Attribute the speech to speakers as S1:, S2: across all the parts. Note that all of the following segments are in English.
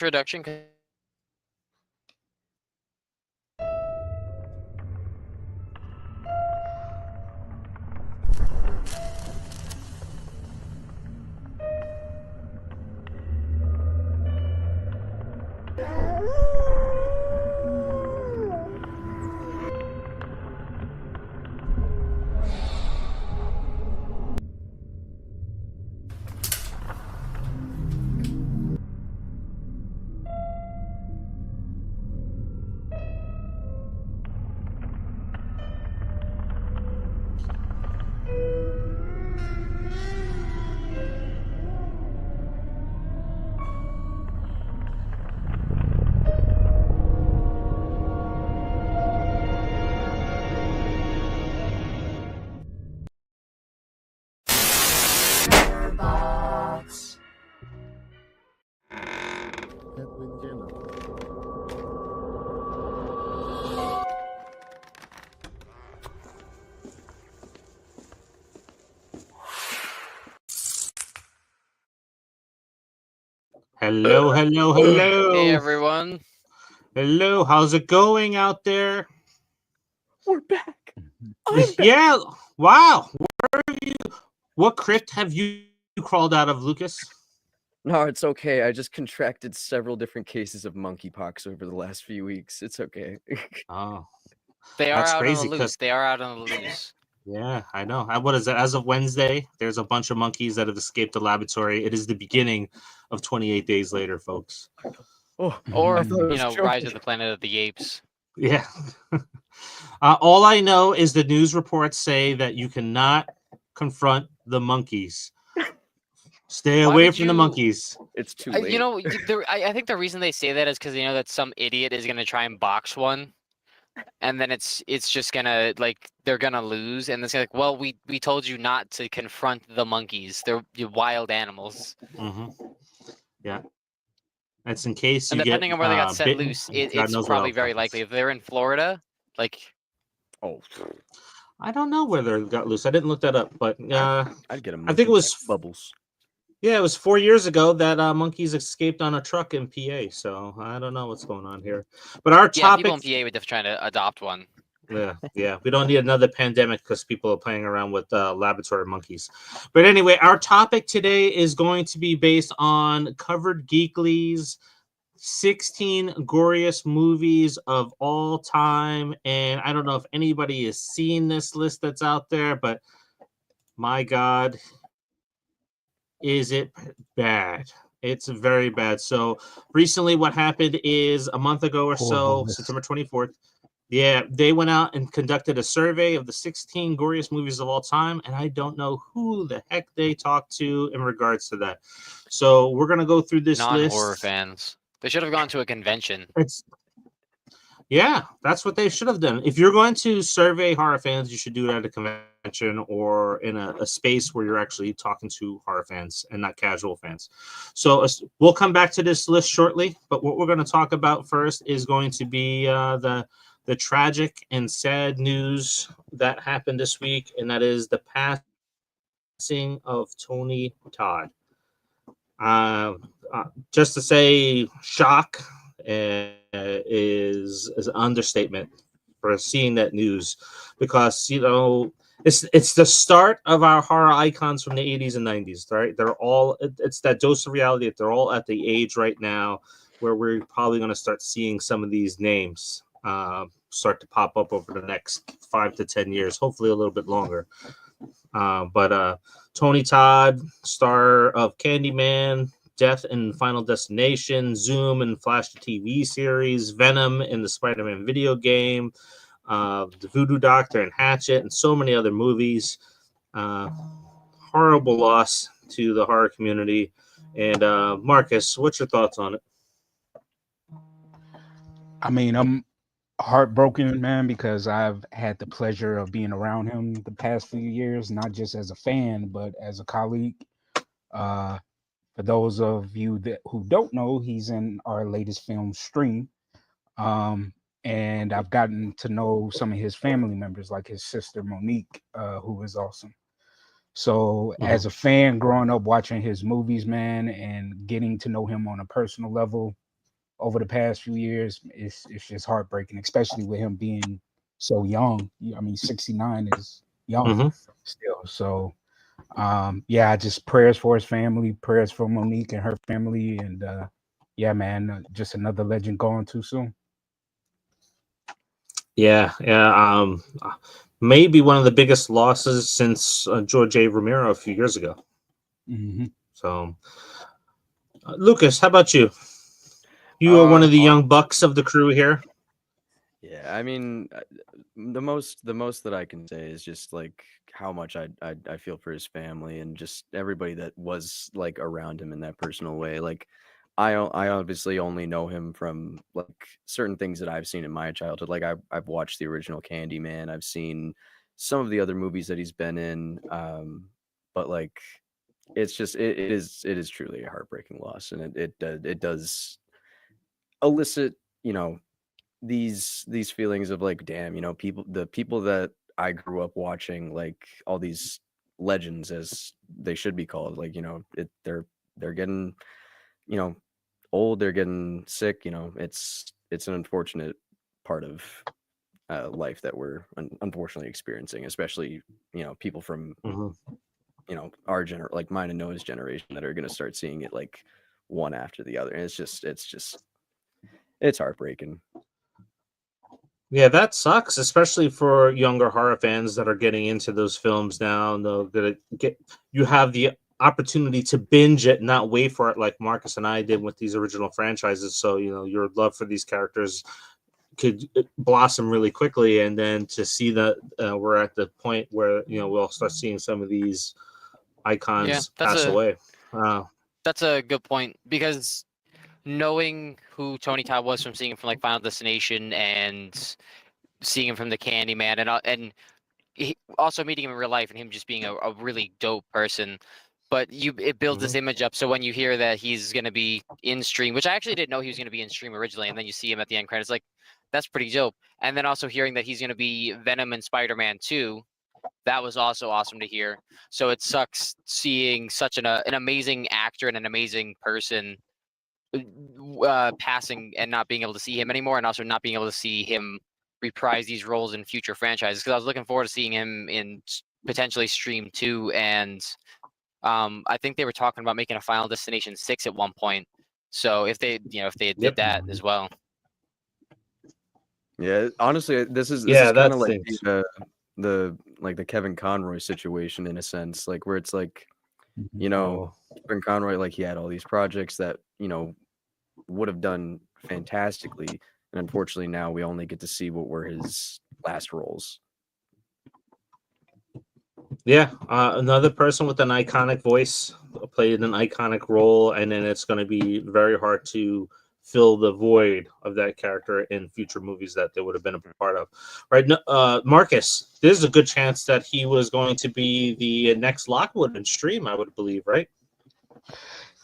S1: introduction.
S2: Hello.
S1: Hey everyone.
S2: Hello, how's it going out there?
S3: We're back. I'm back.
S2: Yeah, wow. What crypt have you crawled out of, Lucas?
S3: No, it's okay. I just contracted several different cases of monkeypox over the last few weeks. It's okay.
S2: Oh,
S1: They are
S2: That's
S1: out
S2: crazy,
S1: on the
S2: 'cause-
S1: loose. They are out on the loose.
S2: yeah, I know. What is it? As of Wednesday, there's a bunch of monkeys that have escaped the laboratory. It is the beginning of 28 days later, folks.
S3: Oh,
S1: Or,
S3: I thought it was
S1: Rise
S3: joking.
S1: of the Planet of the Apes.
S2: Yeah. All I know is the news reports say that you cannot confront the monkeys. Stay
S1: Why
S2: away
S1: would
S2: from the
S1: you-
S2: monkeys.
S3: It's too late.
S1: I think the reason they say that is because they know that some idiot is gonna try and box one, and then it's just gonna they're gonna lose, and it's like, well, we told you not to confront the monkeys. They're wild animals,
S2: Yeah. That's in case you
S1: and depending
S2: get
S1: on where they got set
S2: bitten.
S1: loose,
S2: God
S1: it's
S2: knows what
S1: probably
S2: else
S1: very
S2: happens.
S1: likely if they're in Florida,
S3: Oh,
S2: I don't know where they got loose. I didn't look that up, but
S3: I'd get a
S2: I think it was
S3: bubbles.
S2: Yeah, it was 4 years ago that monkeys escaped on a truck in PA. So I don't know what's going on here. But our
S1: yeah,
S2: topic,
S1: people in PA would just trying to adopt one.
S2: yeah, we don't need another pandemic because people are playing around with laboratory monkeys. But anyway, our topic today is going to be based on Covered Geekly's 16 goriest movies of all time. And I don't know if anybody has seen this list that's out there, but my God, is it bad? It's very bad. So recently, what happened is a month ago or so, September 24th, yeah, they went out and conducted a survey of the 16 goriest movies of all time, and I don't know who the heck they talked to in regards to that. So we're gonna go through this
S1: Non-horror
S2: list.
S1: fans. They should have gone to a convention.
S2: Yeah, that's what they should have done. If you're going to survey horror fans, you should do it at a convention or in a space where you're actually talking to horror fans and not casual fans. So we'll come back to this list shortly, but what we're going to talk about first is going to be the tragic and sad news that happened this week, and that is the passing of Tony Todd. Just to say, shock is an understatement for seeing that news, because it's the start of our horror icons from the 80s and 90s, right? They're all, it's that dose of reality that they're all at the age right now where we're probably going to start seeing some of these names start to pop up over the next 5 to 10 years, hopefully a little bit longer. But Tony Todd, star of Candyman, Death and Final Destination, Zoom and Flash the TV series, Venom in the Spider-Man video game, The Voodoo Doctor and Hatchet, and so many other movies. Horrible loss to the horror community. And Marcus, what's your thoughts on it?
S4: I mean, I'm heartbroken, man, because I've had the pleasure of being around him the past few years, not just as a fan, but as a colleague. For those of you who don't know, he's in our latest film, Stream. And I've gotten to know some of his family members, like his sister, Monique, who is awesome. So as a fan growing up watching his movies, man, and getting to know him on a personal level, over the past few years, it's just heartbreaking, especially with him being so young. I mean, 69 is young
S2: Mhm.
S4: still. So, yeah, just prayers for his family, prayers for Monique and her family, and yeah, man, just another legend gone too soon.
S2: Yeah, yeah. Maybe one of the biggest losses since George A. Romero a few years ago.
S4: Hmm.
S2: So, Lucas, how about you? You are one of the young bucks of the crew here.
S3: Yeah, I mean, the most that I can say is just like how much I feel for his family and just everybody that was like around him in that personal way. Like, I obviously only know him from like certain things that I've seen in my childhood. Like I've watched the original Candyman. I've seen some of the other movies that he's been in. But like it's just it is truly a heartbreaking loss, and it does elicit, you know, these feelings of like, damn, you know, the people that I grew up watching, like all these legends as they should be called, like, you know, they're getting, you know, old, they're getting sick, you know, it's an unfortunate part of life that we're unfortunately experiencing, especially, you know, people from,
S2: Mhm.
S3: you know, our like mine and Noah's generation that are going to start seeing it like one after the other, and it's heartbreaking.
S2: Yeah, that sucks, especially for younger horror fans that are getting into those films now. They're gonna get you have the opportunity to binge it, not wait for it like Marcus and I did with these original franchises. So, you know, your love for these characters could blossom really quickly, and then to see that we're at the point where, you know, we'll start seeing some of these
S1: Yeah,
S2: icons pass away.
S1: that's a good point, because knowing who Tony Todd was from seeing him from like Final Destination and seeing him from the Candyman, and also meeting him in real life and him just being a really dope person. But it builds this
S2: Mhm.
S1: image up. So when you hear that he's going to be in stream, which I actually didn't know he was going to be in stream originally, and then you see him at the end credits, like, that's pretty dope. And then also hearing that he's going to be Venom and Spider-Man 2, that was also awesome to hear. So it sucks seeing such an amazing actor and an amazing person passing and not being able to see him anymore, and also not being able to see him reprise these roles in future franchises. Because I was looking forward to seeing him in potentially Stream 2, and I think they were talking about making a Final Destination 6 at one point. So if they, if they did
S2: Yep.
S1: that as well.
S3: Yeah, honestly, this
S2: Yeah,
S3: is kind of
S2: that's
S3: like
S2: things.
S3: the like the Kevin Conroy situation in a sense, like where it's like, you know, Kevin Conroy, like he had all these projects that, you know, would have done fantastically, and unfortunately now we only get to see what were his last roles.
S2: Yeah, another person with an iconic voice played an iconic role, and then it's going to be very hard to fill the void of that character in future movies that they would have been a part of. Right, Marcus, there's a good chance that he was going to be the next Lockwood in Stream, I would believe, right?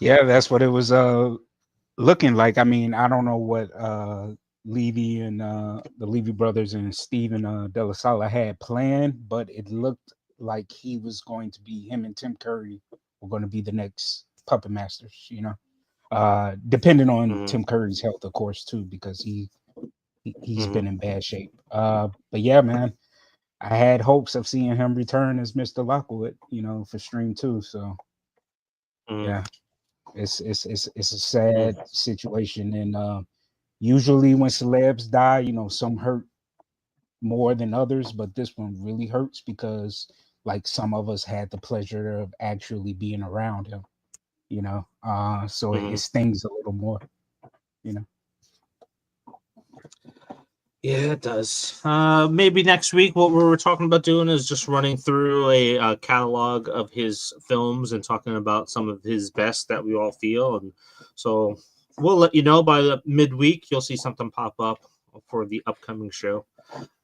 S4: Yeah, that's what it was looking like. I mean, I don't know what Levy and the Levy brothers and Steven De La Sala had planned, but it looked like he was going to be, him and Tim Curry were going to be the next puppet masters, you know. Depending on
S2: Mhm.
S4: Tim Curry's health, of course, too, because he's
S2: Mhm.
S4: been in bad shape. But yeah, man, I had hopes of seeing him return as Mr. Lockwood, you know, for Stream 2. So
S2: Mhm.
S4: yeah, it's a
S2: Mhm.
S4: sad situation, and usually when celebs die, you know, some hurt more than others, but this one really hurts because like some of us had the pleasure of actually being around him, you know. So it
S2: Mhm.
S4: stings a little more, you know.
S2: Yeah, it does. Maybe next week, what we were talking about doing is just running through a catalog of his films and talking about some of his best that we all feel. And so we'll let you know by the midweek. You'll see something pop up for the upcoming show,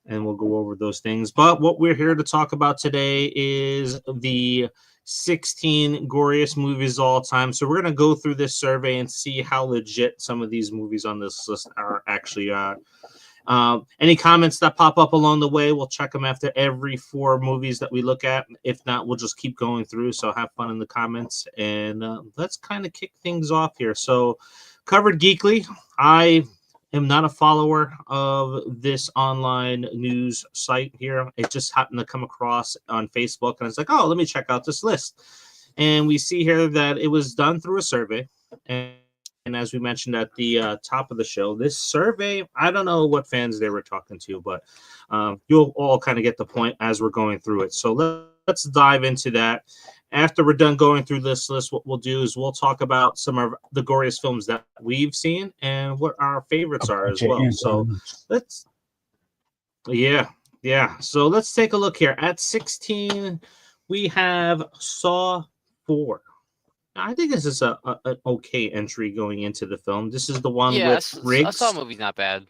S2: and we'll go over those things. But what we're here to talk about today is the 16 goriest movies of all time. So we're going to go through this survey and see how legit some of these movies on this list are actually. Any comments that pop up along the way, we'll check them after every 4 movies that we look at. If not, we'll just keep going through. So have fun in the comments, and let's kind of kick things off here. So Covered Geekly. I am not a follower of this online news site here. It just happened to come across on Facebook, and it's like, oh, let me check out this list. And we see here that it was done through a survey. And as we mentioned at the top of the show, this survey, I don't know what fans they were talking to, but you'll all kind of get the point as we're going through it. So let's dive into that. After we're done going through this list, what we'll do is we'll talk about some of the Goriest films that we've seen and what our favorites are as well. So yeah. So let's take a look here. At 16, we have Saw 4. I think this is an okay entry going into the film. This is the one with Riggs.
S1: I saw movie's not bad.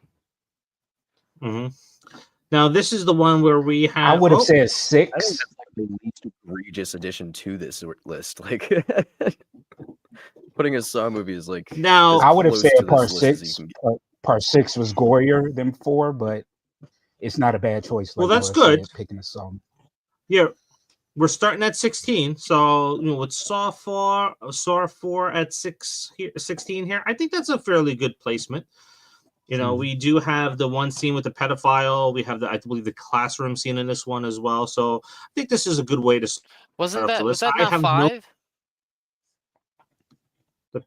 S2: Now, this is the one where we have...
S4: I would have said 6.
S3: I think that's like the least egregious addition to this list. Like, putting a Saw movie is like...
S2: Now,
S4: I would have said part 6. Part 6 was gorier than 4, but it's not a bad choice.
S2: Well, that's good.
S4: Picking a Saw.
S2: Yeah. We're starting at 16, so with Saw 4 at 16 here, I think that's a fairly good placement. We do have the one scene with the pedophile. We have I believe the classroom scene in this one as well. So I think this is a good way to start
S1: Was
S2: the list.
S1: that not 5?
S2: The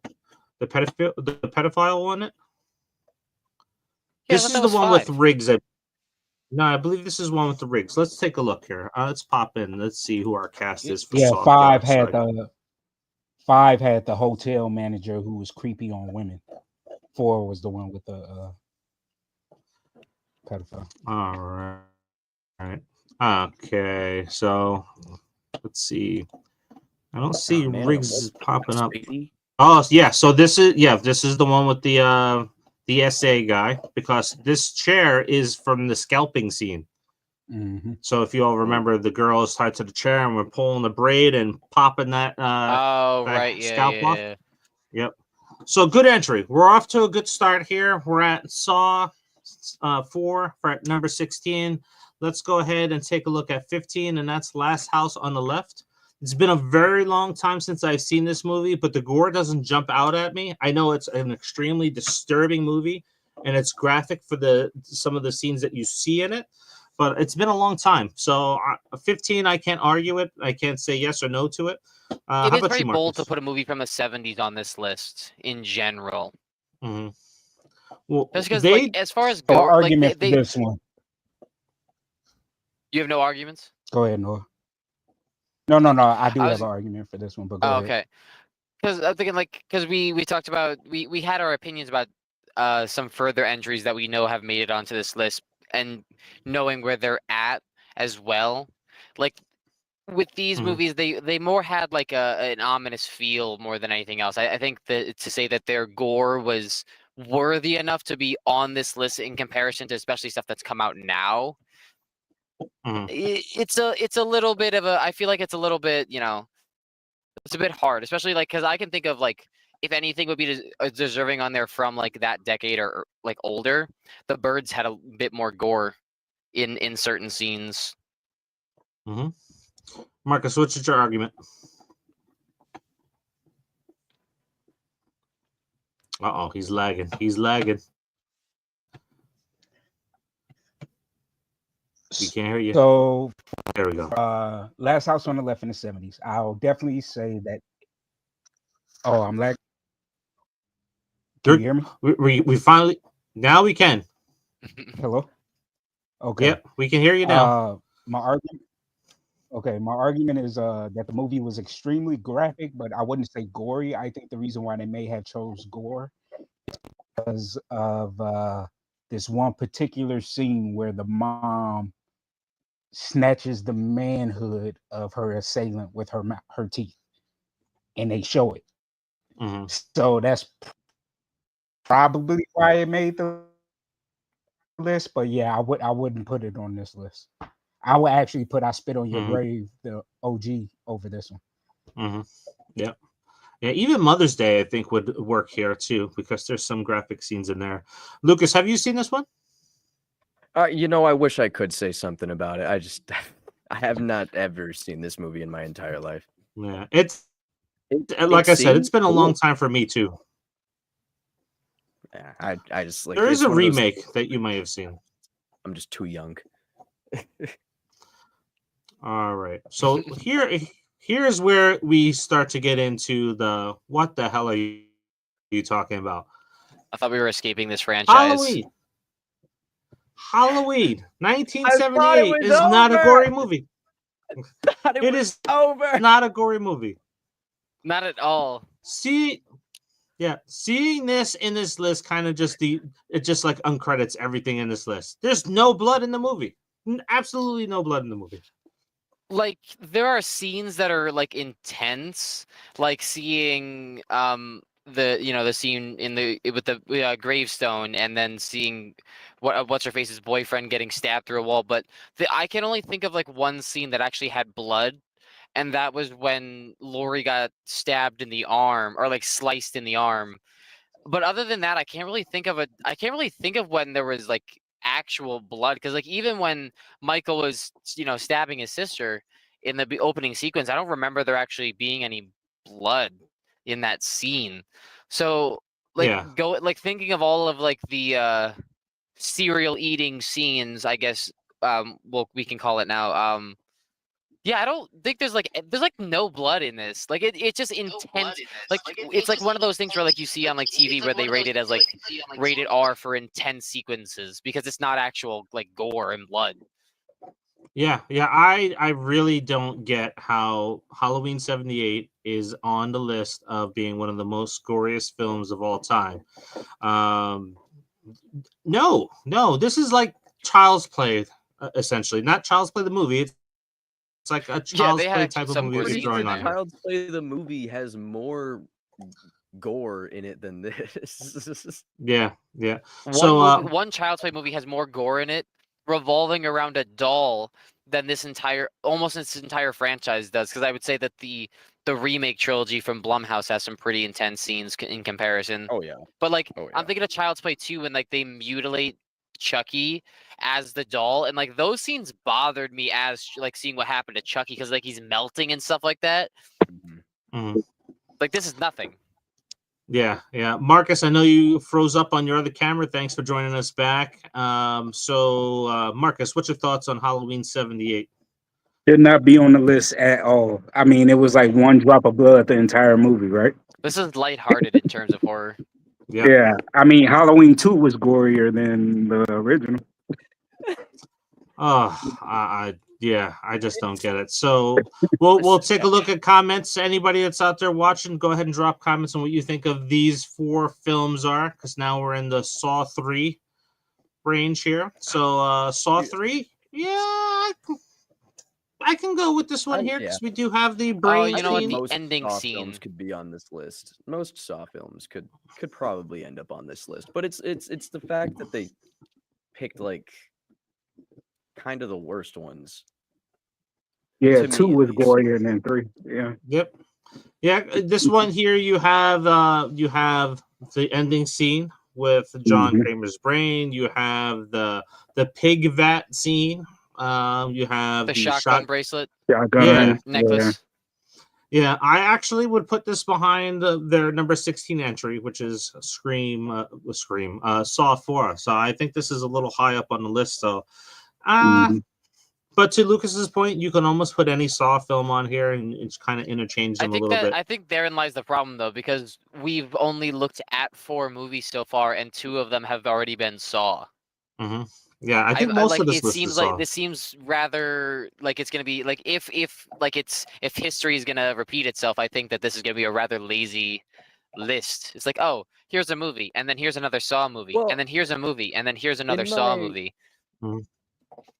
S2: pedophile one.
S1: Yeah,
S2: this is the one
S1: 5.
S2: with Riggs. No, I believe this is one with the Riggs. Let's take a look here. Let's pop in. Let's see who our cast is for Saw
S4: 5 had the hotel manager who was creepy on women. 4 was the one with the pedophile.
S2: All right. Okay, so let's see. I don't see Riggs popping up. Oh, yeah. So this is the one with the SA guy, because this chair is from the scalping scene. So if you all remember, the girl is tied to the chair and we're pulling the braid and popping that scalp off.
S1: Yeah.
S2: Yep. So good entry. We're off to a good start here. We're at Saw 4 for at number 16. Let's go ahead and take a look at 15, and that's Last House on the Left. It's been a very long time since I've seen this movie, but the gore doesn't jump out at me. I know it's an extremely disturbing movie, and it's graphic for some of the scenes that you see in it, but it's been a long time. So 15, I can't argue it. I can't say yes or no to it.
S1: It is very bold to put a movie from the 70s on this list in general.
S2: Well,
S1: just because, as far as gore,
S4: argument for this one.
S1: You have no arguments?
S4: Go ahead, Noah. No. I do have an argument for this one, but go ahead.
S1: Okay. Because I'm thinking, because we talked about, we had our opinions about some further entries that we know have made it onto this list, and knowing where they're at as well. Like, with these movies, they more had an ominous feel more than anything else. I think that to say that their gore was worthy enough to be on this list in comparison to especially stuff that's come out now, it's a little bit of I feel like it's a little bit, it's a bit hard, especially because I can think of if anything would be deserving on there from that decade or older. The Birds had a bit more gore in certain scenes.
S2: Marcus, what's your argument? Uh-oh, he's lagging. We can't hear you.
S4: So
S2: there we go.
S4: Last House on the Left in the 70s. I'll definitely say that. Oh, I'm lagging. Can you hear me?
S2: We finally, now we can.
S4: Hello? Okay.
S2: Yep, we can hear you now.
S4: My argument is that the movie was extremely graphic, but I wouldn't say gory. I think the reason why they may have chose gore is because of this one particular scene where the mom snatches the manhood of her assailant with her teeth, and they show it. So that's probably why it made the list. But yeah, I wouldn't put it on this list. I would actually put I Spit on Your Grave, the OG, over this one.
S2: Yeah. Even Mother's Day, I think, would work here too, because there's some graphic scenes in there. Lucas, have you seen this one?
S3: I wish I could say something about it. I have not ever seen this movie in my entire life.
S2: Yeah, it's like I said, it's been a long time for me too.
S3: I just like
S2: There is
S3: it's
S2: a
S3: one of those
S2: remake
S3: things-
S2: that you may have seen.
S3: I'm just too young.
S2: All right. So here's where we start to get into the what the hell are you talking about?
S1: I thought we were escaping this franchise.
S2: Halloween. Halloween 1978
S3: was
S2: is not a
S3: over!
S2: gory movie.
S3: Thought
S2: It
S3: was
S2: is
S3: over.
S2: not a gory movie.
S1: Not at all.
S2: Seeing this in this list kind of it just like uncredits everything in this list. There's no blood in the movie. Absolutely no blood in the movie.
S1: Like there are scenes that are like intense, like seeing the scene in the with the gravestone, and then seeing what's her face's boyfriend getting stabbed through a wall. But I can only think of like one scene that actually had blood, and that was when Lori got stabbed in the arm, or like sliced in the arm. But other than that, I can't really think of when there was like actual blood, because like even when Michael was stabbing his sister in the opening sequence, I don't remember there actually being any blood in that scene. So like
S2: Yeah.
S1: thinking of all of like the cereal eating scenes, I guess well, we can call it now. Yeah, I don't think there's like no blood in this. Like it's just intense. Like it's like one of those things where like you see on like TV where they rate it as like rated R for intense sequences, because it's not actual like gore and blood.
S2: Yeah. I really don't get how Halloween 78 is on the list of being one of the most goriest films of all time. No, this is like Child's Play, essentially. Not Child's Play the movie. It's like a Child's
S1: they had
S2: Play
S1: actually
S2: type of
S1: some
S2: movie
S1: gore
S2: that's
S1: scenes
S2: throwing
S1: in
S2: on
S1: there.
S2: here.
S3: Child's Play the movie has more gore in it than this.
S2: Yeah. So
S1: One Child's Play movie has more gore in it, revolving around a doll, than this entire franchise does. Because I would say that the remake trilogy from Blumhouse has some pretty intense scenes in comparison.
S3: Oh yeah.
S1: But like
S3: Oh,
S1: I'm
S3: yeah.
S1: thinking of Child's Play 2 when like they mutilate Chucky as the doll, and like those scenes bothered me as like seeing what happened to Chucky, because like he's melting and stuff like that.
S2: mhm.
S1: Like this is nothing.
S2: Yeah. Marcus, I know you froze up on your other camera. Thanks for joining us back. So Marcus, what's your thoughts on Halloween 78?
S4: Did not be on the list at all. I mean, it was like one drop of blood the entire movie, right?
S1: This is lighthearted in terms of horror.
S2: Yeah.
S4: Yeah. I mean, Halloween 2 was gorier than the original.
S2: Oh, I just don't get it. So we'll take a look at comments. Anybody that's out there watching, go ahead and drop comments on what you think of these 4 films are, because now we're in the Saw 3 range here. So Saw 3, I can go with this one here, because we do have the brain
S1: you know what,
S2: scene.
S1: the
S3: most
S1: ending
S3: Saw
S1: scene.
S3: films could be on this list. Most Saw films could probably end up on this list, but it's the fact that they picked like kind of the worst ones.
S4: Yeah,
S3: To
S4: 2
S3: me, at
S4: was
S3: least.
S4: gorier than 3. Yeah.
S2: Yep. Yeah, this one here you have the ending scene with John
S4: Mhm.
S2: Kramer's brain. You have the pig vat scene. You have
S1: The
S2: the
S1: shotgun bracelet
S4: Shotgun.
S1: necklace.
S2: Yeah, I actually would put this behind their number 16 entry, which is Saw 4. So I think this is a little high up on the list. So,
S4: Mhm.
S2: but to Lucas's point, you can almost put any Saw film on here and it's kind of interchange them a little bit.
S1: I think therein lies the problem, though, because we've only looked at 4 movies so far, and 2 of them have already been Saw.
S2: Mm-hmm. Yeah, I think most
S1: like,
S2: of this
S1: it
S2: list
S1: seems
S2: is
S1: like
S2: Saw.
S1: this seems rather like it's gonna be like if history is gonna repeat itself, I think that this is gonna be a rather lazy list. It's like, oh, here's a movie, and then here's another Saw movie,
S3: Well,
S1: and then here's a movie, and then here's another
S3: in
S1: Saw
S3: my-
S1: movie.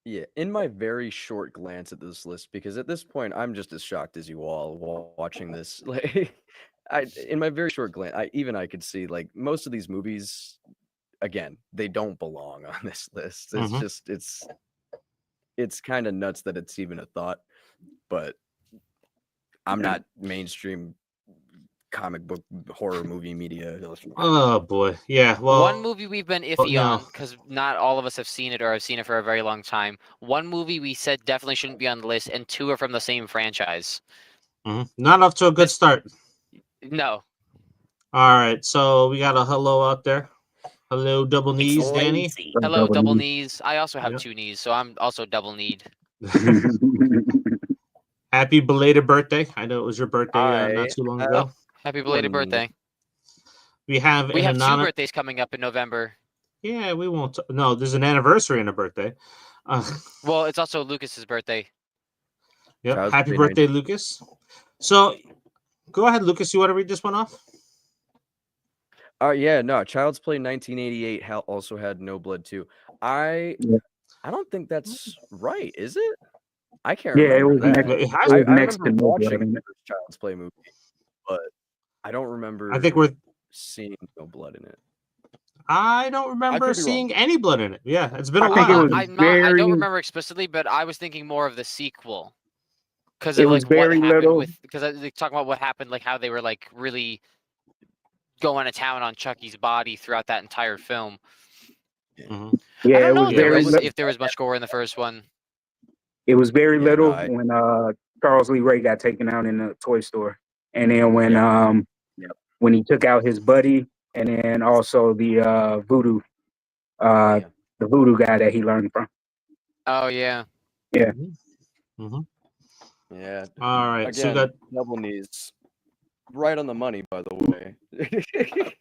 S3: Yeah, in my very short glance at this list, because at this point I'm just as shocked as you all while watching this. Like, in my very short glance, I could see like most of these movies, again, they don't belong on this list. It's
S2: Mhm.
S3: just it's kind of nuts that it's even a thought. But I'm not mainstream comic book horror movie media.
S2: Oh boy, yeah. Well,
S1: One movie we've been iffy
S2: no.
S1: on, because not all of us have seen it or have seen it for a very long time. One movie we said definitely shouldn't be on the list, and 2 are from the same franchise.
S2: Not off to a good start.
S1: No.
S2: All right, so we got a hello out there. Hello, double knees, Danny.
S1: Hello, double
S4: Double
S1: knees. I also have
S2: Yep.
S1: 2 knees, so I'm also double kneed.
S2: Happy belated birthday. I know it was your birthday
S3: I
S2: not too long
S3: have
S2: ago.
S1: Happy belated
S3: one.
S1: birthday.
S2: We have
S1: We
S2: an
S1: have 2
S2: anonymous.
S1: birthdays coming up in November.
S2: Yeah, we won't. No, there's an anniversary and a birthday.
S1: Well, it's also Lucas's birthday.
S2: Yep.
S3: Child's
S2: Happy
S3: Play
S2: birthday, Lucas. So go ahead, Lucas. You want to read this one off?
S3: Yeah, no. Child's Play 1988 also had No Blood too. I
S4: Yeah.
S3: don't think that's right, is it? I can't
S4: Yeah, it
S3: remember
S4: was
S3: that.
S4: next.
S2: It has
S3: I,
S2: to
S4: It
S2: be.
S4: was
S3: I
S4: next
S3: remember
S4: to No Blood
S3: watching
S4: in
S3: the
S4: it.
S3: first Child's Play movie, but I don't remember
S2: I think we're.
S3: seeing No Blood in it.
S2: I don't remember
S3: could be wrong.
S2: seeing any blood in it. Yeah, it's been a
S4: I think it
S2: while.
S4: was
S1: I don't
S4: very.
S1: remember explicitly, but I was thinking more of the sequel because
S4: It
S1: of
S4: was
S1: like what
S4: very
S1: happened
S4: little.
S1: with because I like, talking about what happened, like how they were like really going to town on Chucky's body throughout that entire film.
S2: Mhm.
S1: I
S4: Yeah,
S1: don't
S4: it
S1: know
S4: was
S1: if there
S4: very.
S1: was
S4: Li-
S1: if there was much gore in the first one.
S4: It was very
S3: Yeah, no,
S4: little when Charles Lee Ray got taken out in the toy store, and then when
S3: Yep.
S4: when he took out his buddy, and then also the voodoo
S3: Yeah.
S4: the voodoo guy that he learned from.
S1: Oh yeah.
S2: Mhm.
S3: Yeah.
S2: All right. So we
S3: Again,
S2: got.
S3: double knees. Right on the money, by the way.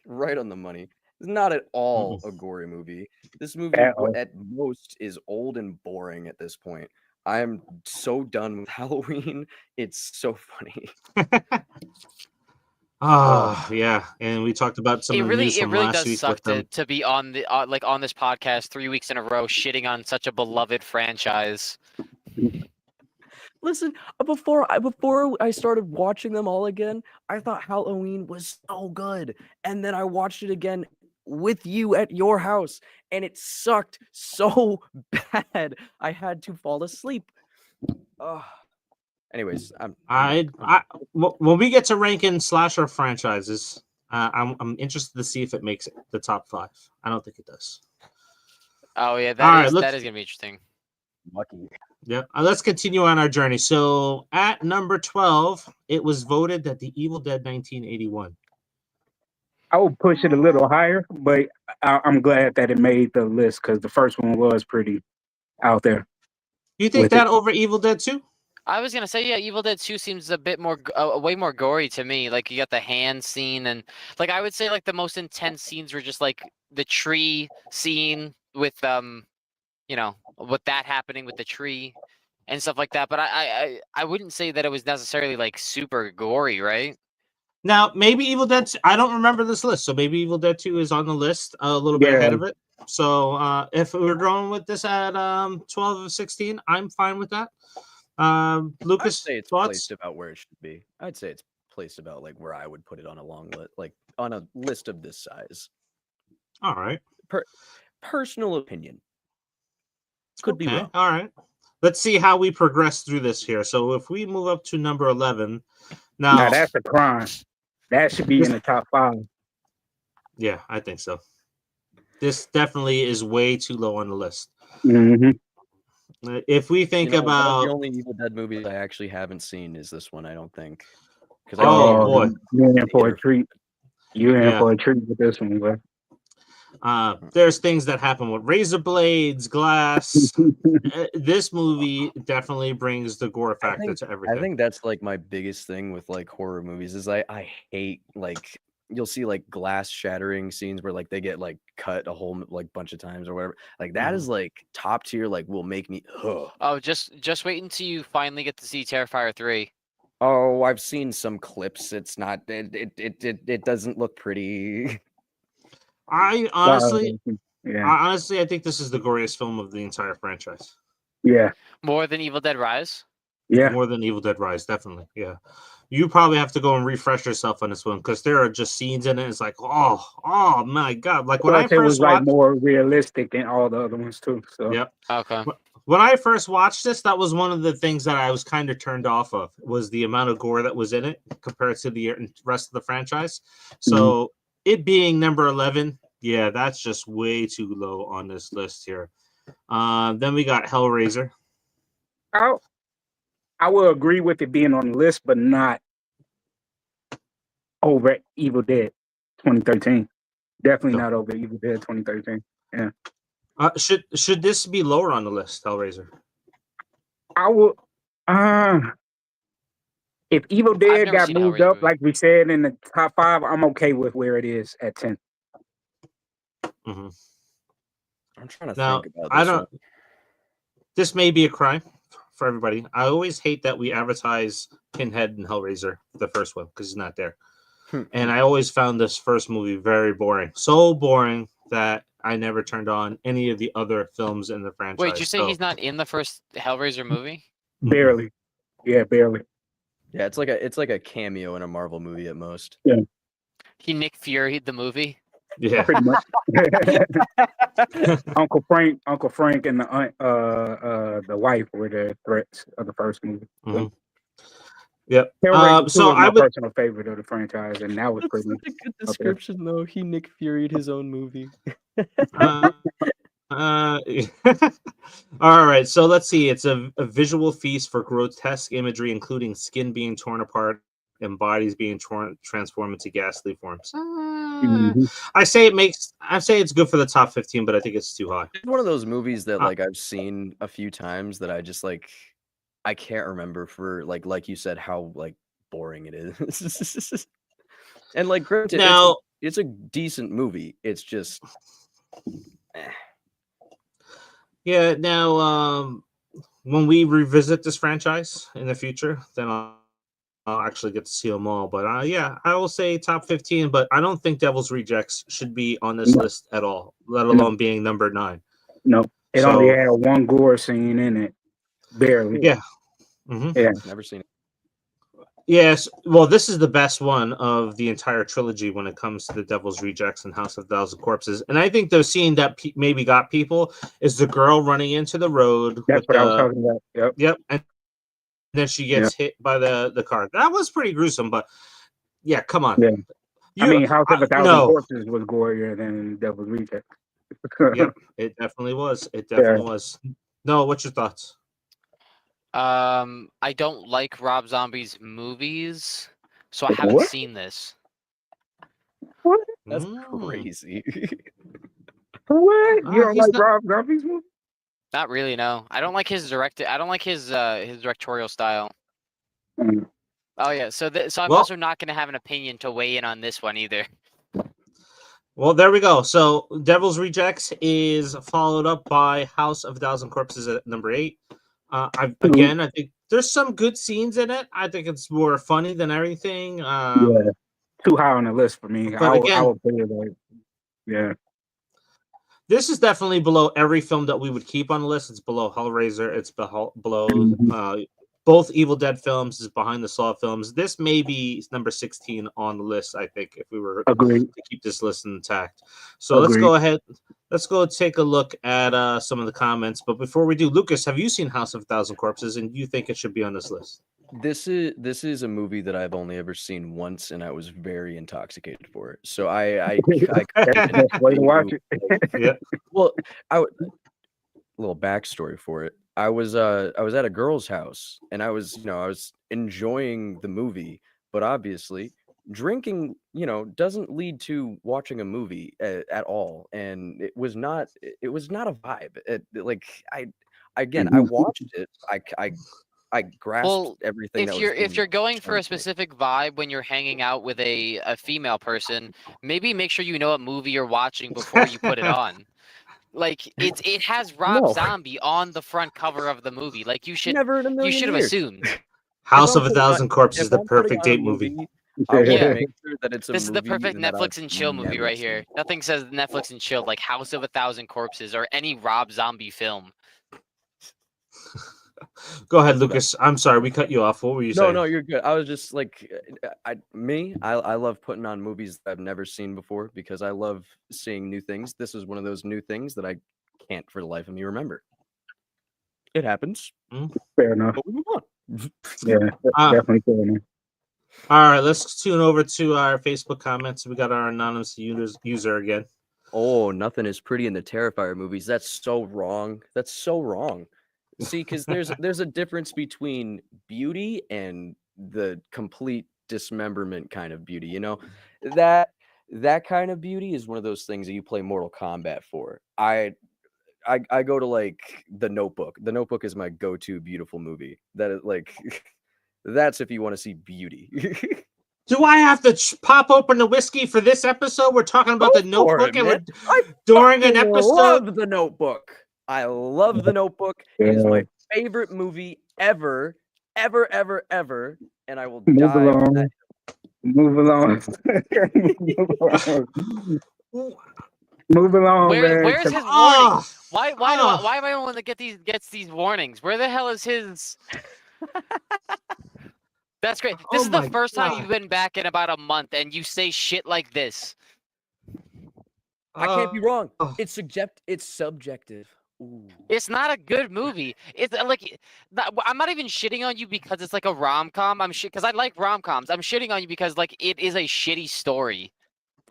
S3: Right on the money. It's not at all a gory movie. This movie,
S4: Uh-oh.
S3: at most, is old and boring at this point. I am so done with Halloween. It's so funny.
S2: Oh yeah, and we talked about some of the news
S1: It
S2: from
S1: really
S2: last
S1: does
S2: week
S1: suck
S2: with them.
S1: to be on the like on this podcast 3 weeks in a row shitting on such a beloved franchise.
S3: Listen, before I started watching them all again, I thought Halloween was so good, and then I watched it again with you at your house, and it sucked so bad. I had to fall asleep. Ugh. Anyways,
S2: When we get to ranking slasher franchises, I'm interested to see if it makes the top 5. I don't think it does.
S1: Oh yeah,
S2: All
S1: that
S2: right,
S1: is
S2: let's-
S1: gonna be interesting.
S3: lucky.
S2: Yeah, let's continue on our journey. So at number 12, it was voted that The Evil Dead 1981.
S4: I would push it a little higher, but I'm glad that it made the list because the first one was pretty out there.
S2: You think
S4: With
S2: that
S4: it.
S2: over Evil Dead 2?
S1: I was gonna say, yeah, Evil Dead 2 seems a bit more, way more gory to me. Like you got the hand scene, and like I would say, like the most intense scenes were just like the tree scene with you know, with that happening with the tree and stuff like that. But I wouldn't say that it was necessarily like super gory, right?
S2: Now, maybe Evil Dead. I don't remember this list, so maybe Evil Dead 2 is on the list a little bit ahead of it. So if we're going with this at 12 of 16, I'm fine with that.
S3: I'd
S2: Lucas,
S3: say it's
S2: thoughts?
S3: placed about where it should be. I'd say it's placed about like where I would put it on a long list, like on a list of this size.
S2: All right.
S3: Personal opinion. Could be wrong.
S2: All right. Let's see how we progress through this here. So if we move up to number 11,
S4: Now that's a crime. That should be in the top 5.
S2: Yeah, I think so. This definitely is way too low on the list.
S4: Mm-hmm.
S2: If we think
S3: One of
S2: about
S3: the only Evil Dead movies I actually haven't seen is this one. I don't think. Because
S2: Oh, boy.
S4: You're in for a treat. You're in
S2: Yeah.
S4: for a treat with this one, bro.
S2: There's things that happen with razor blades, glass. This movie definitely brings the gore factor to everything.
S3: I think that's like my biggest thing with like horror movies is I hate like you'll see like glass shattering scenes where like they get like cut a whole like bunch of times or whatever. Like that is like top tier. Like will make me. Ugh.
S1: Oh, just wait until you finally get to see Terrifier 3.
S3: Oh, I've seen some clips. It's not. It doesn't look pretty.
S2: I honestly,
S4: yeah,
S2: I think this is the goriest film of the entire franchise.
S4: yeah,
S1: More than Evil Dead Rise?
S4: yeah.
S2: More than Evil Dead Rise, definitely. Yeah. You probably have to go and refresh yourself on this one because there are just scenes in it. It's like, oh my God. Like when I
S4: Plus,
S2: first
S4: it was like
S2: watched,
S4: more realistic than all the other ones too. So
S2: yep.
S1: Okay.
S2: When I first watched this, that was one of the things that I was kind of turned off of was the amount of gore that was in it compared to the rest of the franchise. So it being number 11, yeah, that's just way too low on this list here. Then we got Hellraiser.
S4: I will agree with it being on the list, but not over Evil Dead 2013. Definitely
S2: No.
S4: not over Evil Dead 2013. Yeah.
S2: Should this be lower on the list, Hellraiser?
S4: I will. If Evil Dead
S1: never
S4: got
S1: seen a
S4: moved
S1: Hellraiser
S4: up,
S1: movie.
S4: like we said in the top 5, I'm okay with where it is at 10.
S2: Hmm.
S3: I'm trying to
S2: Now,
S3: think about
S2: I
S3: this
S2: don't.
S3: one.
S2: This may be a crime for everybody. I always hate that we advertise Pinhead and Hellraiser, the first one, because he's not there. And I always found this first movie very boring. So boring that I never turned on any of the other films in the franchise.
S1: Wait, did you say he's not in the first Hellraiser movie?
S4: Barely. Yeah, barely.
S3: Yeah, it's like a cameo in a Marvel movie at most.
S4: Yeah,
S1: He Nick Fury the movie.
S2: Yeah.
S4: pretty much. Uncle Frank, and the wife were the threats of the first movie.
S2: Mhm. Yep.
S4: Hellraiser 2
S2: So
S4: is my
S2: I would.
S4: personal favorite of the franchise, and that was
S3: That's
S4: pretty
S3: such a good
S4: up there.
S3: description, though. He Nick Fury'd his own movie.
S2: Uh, all right. So let's see. It's a visual feast for grotesque imagery, including skin being torn apart and bodies being transformed into ghastly forms.
S4: Mhm.
S2: I say it's good for the top 15, but I think it's too high.
S3: It's one of those movies that
S2: Uh,
S3: like I've seen a few times that I just like I can't remember for like you said how like boring it is. And like granted,
S2: Now,
S3: it's a decent movie. It's just
S2: yeah. Now, when we revisit this franchise in the future, then I'll actually get to see them all. But yeah, I will say top 15. But I don't think Devil's Rejects should be on this
S4: No.
S2: list at all, let
S4: No.
S2: alone being number 9.
S4: No, it
S2: So-
S4: only had one gore scene in it. Barely.
S2: Yeah. Hmm.
S4: Yeah.
S3: never seen it.
S2: Yes. Well, this is the best one of the entire trilogy when it comes to the Devil's Rejects and House of Thousand Corpses. And I think the scene that maybe got people is the girl running into the road.
S4: That's
S2: with
S4: what I was talking about. Yep.
S2: Yep. And then she gets hit by the car. That was pretty gruesome, but yeah, come on.
S4: Yeah. I mean, House of a Thousand
S2: no.
S4: Corpses was gorier than Devil's Reject.
S2: Yep, it definitely was. It definitely was. No, what's your thoughts?
S1: I don't like Rob Zombie's movies, so I haven't
S4: What?
S1: seen this.
S4: What?
S3: That's
S2: Mm.
S3: crazy.
S4: What? You don't
S2: he's
S4: like
S2: not-
S4: Rob Zombie's movie?
S1: Not really, no. I don't like his I don't like his directorial style.
S4: Mm.
S1: Oh yeah, so I'm
S2: Well-
S1: also not going to have an opinion to weigh in on this one either.
S2: Well, there we go. So, Devil's Rejects is followed up by House of a Thousand Corpses at number 8. I think there's some good scenes in it. I think it's more funny than everything.
S4: Yeah. Too high on the list for me.
S2: But
S4: I
S2: again-
S4: would put it like, yeah.
S2: This is definitely below every film that we would keep on the list. It's below Hellraiser. It's below
S4: Mhm.
S2: both Evil Dead films. Is behind the Saw films. This may be number 16 on the list. I think if we were
S4: Agreed.
S2: to keep this list intact. So let's go ahead. Let's go take a look at some of the comments. But before we do, Lucas, have you seen House of a Thousand Corpses, and you think it should be on this list?
S3: This is a movie that I've only ever seen once, and I was very intoxicated for it. So I
S4: That's the best way to watch it.
S2: Yeah.
S3: Well, a little backstory for it. I was at a girl's house, and I was enjoying the movie, but obviously drinking doesn't lead to watching a movie at all, and it was not a vibe. I watched it. I grasped
S1: Well,
S3: everything.
S1: if you're going for a
S3: shown to me.
S1: specific vibe when you're hanging out with a female person, maybe make sure you know what movie you're watching before you put it on. Like it has Rob
S3: No.
S1: Zombie on the front cover of the movie. Like you should
S3: Never in a million
S1: have
S3: years.
S1: assumed.
S2: House
S3: I'm
S2: of a
S3: putting on-
S2: Thousand Corpses is
S3: If
S2: the
S3: I'm putting
S2: perfect
S3: on a
S2: date movie.
S3: I want
S1: Yeah.
S3: to make sure that it's a
S1: This is the
S3: movie
S1: perfect
S3: that
S1: Netflix
S3: I've
S1: and chill movie
S3: never
S1: right
S3: seen
S1: here.
S3: before.
S1: Nothing says Netflix and chill like House of a Thousand Corpses or any Rob Zombie film.
S2: Go ahead, Lucas. I'm sorry, we cut you off. What were you saying?
S3: No, you're good. I was just like, I love putting on movies that I've never seen before because I love seeing new things. This is one of those new things that I can't for the life of me remember. It happens,
S4: Fair enough.
S3: but we move on.
S4: Yeah, definitely fair enough.
S2: All right, let's tune over to our Facebook comments. We got our anonymous user again.
S3: Oh, nothing is pretty in the Terrifier movies. That's so wrong. That's so wrong. See, because there's a difference between beauty and the complete dismemberment kind of beauty. That that kind of beauty is one of those things that you play Mortal Kombat for. I go to like The Notebook. The Notebook is my go-to beautiful movie. That is like that's if you want to see beauty.
S2: Do I have to pop open the whiskey for this episode? We're talking about
S3: Go
S2: The
S3: for
S2: Notebook,
S3: it,
S2: and
S3: man.
S2: we're
S3: I
S2: during an
S3: fucking
S2: episode.
S3: love The Notebook. I love The Notebook. It is my favorite movie ever, ever, ever, ever, and I will
S4: Move
S3: die on that.
S4: along. Move along. Move along, man.
S1: Where's his warning?
S2: Oh,
S1: Why am I the one that gets these warnings? Where the hell is his? That's great. This
S2: Oh
S1: is the
S2: my
S1: first time
S2: God.
S1: you've been back in about a month, and you say shit like this.
S3: I can't be wrong.
S2: oh.
S3: It's subjective. Ooh.
S1: It's not a good movie. It's like I'm not even shitting on you because it's like a rom-com. Because I like rom-coms. I'm shitting on you because like it is a shitty story.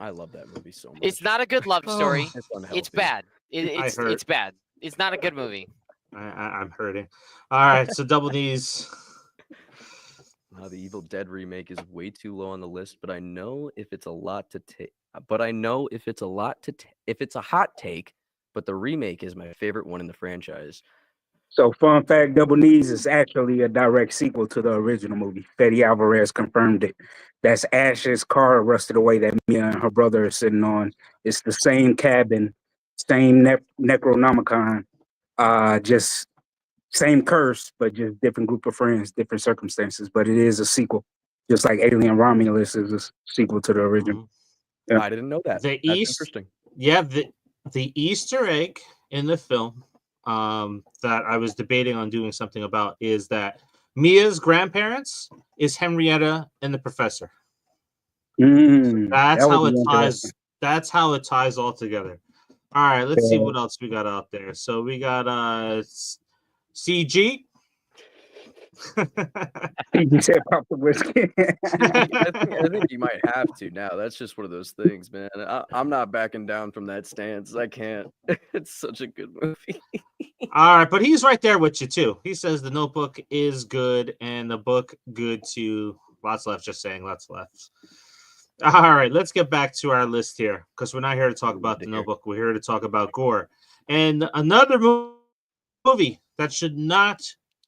S3: I love that movie so much.
S1: It's not a good love story.
S3: It's unhealthy.
S1: It's bad.
S2: I heard.
S1: It's bad. It's not a good movie.
S2: I'm hurting. All right, so double D's.
S3: The Evil Dead remake is way too low on the list, but I know if it's a lot to take. But I know if it's a lot to if it's a hot take. But the remake is my favorite one in the franchise.
S4: So, fun fact: Double Knees is actually a direct sequel to the original movie. Fetty Alvarez confirmed it. That's Ash's car rusted away that Mia and her brother are sitting on. It's the same cabin, same Necronomicon, just same curse, but just different group of friends, different circumstances. But it is a sequel, just like Alien Romulus is a sequel to the original. Yeah.
S3: I didn't know that.
S2: The
S3: That's
S2: East,
S3: interesting.
S2: yeah, the Easter egg in the film that I was debating on doing something about is that Mia's grandparents is Henrietta and the professor. That's how it ties. That's how it ties all together. All right, let's see what else we got out there. So we got CG.
S4: You said pop the whiskey.
S3: I think you might have to now. That's just one of those things, man. I'm not backing down from that stance. I can't. It's such a good movie.
S2: All right, but he's right there with you too. He says the Notebook is good and the book good too. Lots left, just saying lots left. All right, let's get back to our list here because we're not here to talk about the Notebook. We're here to talk about gore. And another movie that should not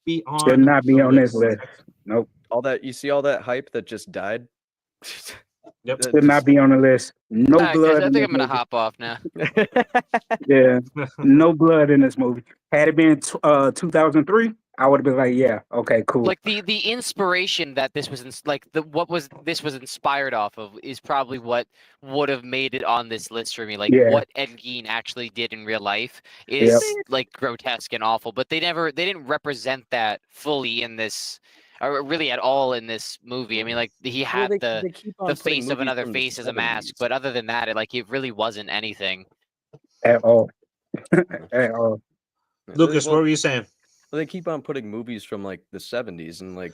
S2: be on
S4: this list. Nope.
S3: All that hype that just died.
S2: Yep.
S4: Should not be on the list. No
S1: Guys,
S4: blood.
S1: I think I'm gonna hop off now.
S4: Yeah, no blood in this movie. Had it been 2003, I would have been like, yeah, okay, cool.
S1: Like the inspiration that this was this was inspired off of is probably what would have made it on this list for me. Like what Ed Gein actually did in real life is like grotesque and awful, but they didn't represent that fully in this, or really at all in this movie. I mean, like he had the face of another face as a mask, but other than that, it really wasn't anything
S4: at all. At all.
S2: Lucas, what were you saying?
S3: Well, they keep on putting movies from like the 70s, and like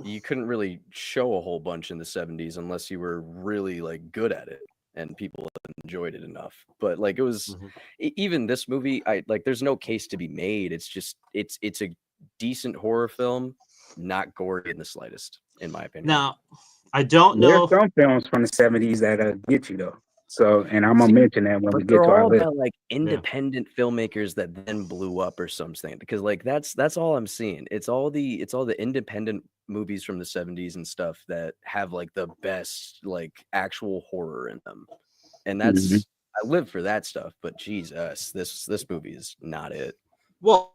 S3: you couldn't really show a whole bunch in the 70s unless you were really like good at it and people enjoyed it enough. But like it was even this movie, there's no case to be made. It's just it's a decent horror film, not gory in the slightest, in my opinion.
S2: Now, I don't know.
S4: There's some films from the 70s that get you though. So, and I'm gonna mention that when we get to our list.
S3: About, like independent filmmakers that then blew up or something, because like that's all I'm seeing. It's all the independent movies from the 70s and stuff that have like the best like actual horror in them, and that's I live for that stuff. But Jesus, this movie is not it.
S2: Well,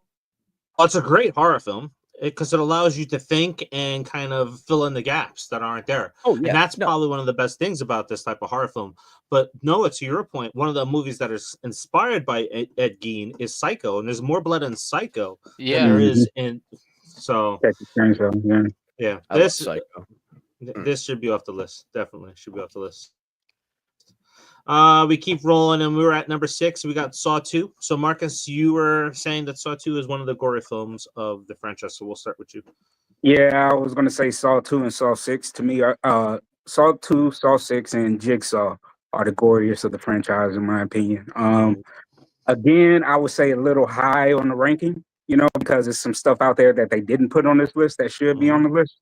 S2: it's a great horror film because it allows you to think and kind of fill in the gaps that aren't there.
S3: Oh, yeah.
S2: And that's probably one of the best things about this type of horror film. But Noah, to your point, one of the movies that is inspired by Ed Gein is Psycho, and there's more blood in Psycho than there is in. So yeah, this should be off the list. Definitely should be off the list. We keep rolling, and we were at number 6. We got Saw 2. So, Marcus, you were saying that Saw 2 is one of the gory films of the franchise. So, we'll start with you.
S4: Yeah, I was going to say Saw 2 and Saw 6. To me, Saw 2, Saw 6, and Jigsaw are the goriest of the franchise, in my opinion. Again, I would say a little high on the ranking, because there's some stuff out there that they didn't put on this list that should be on the list.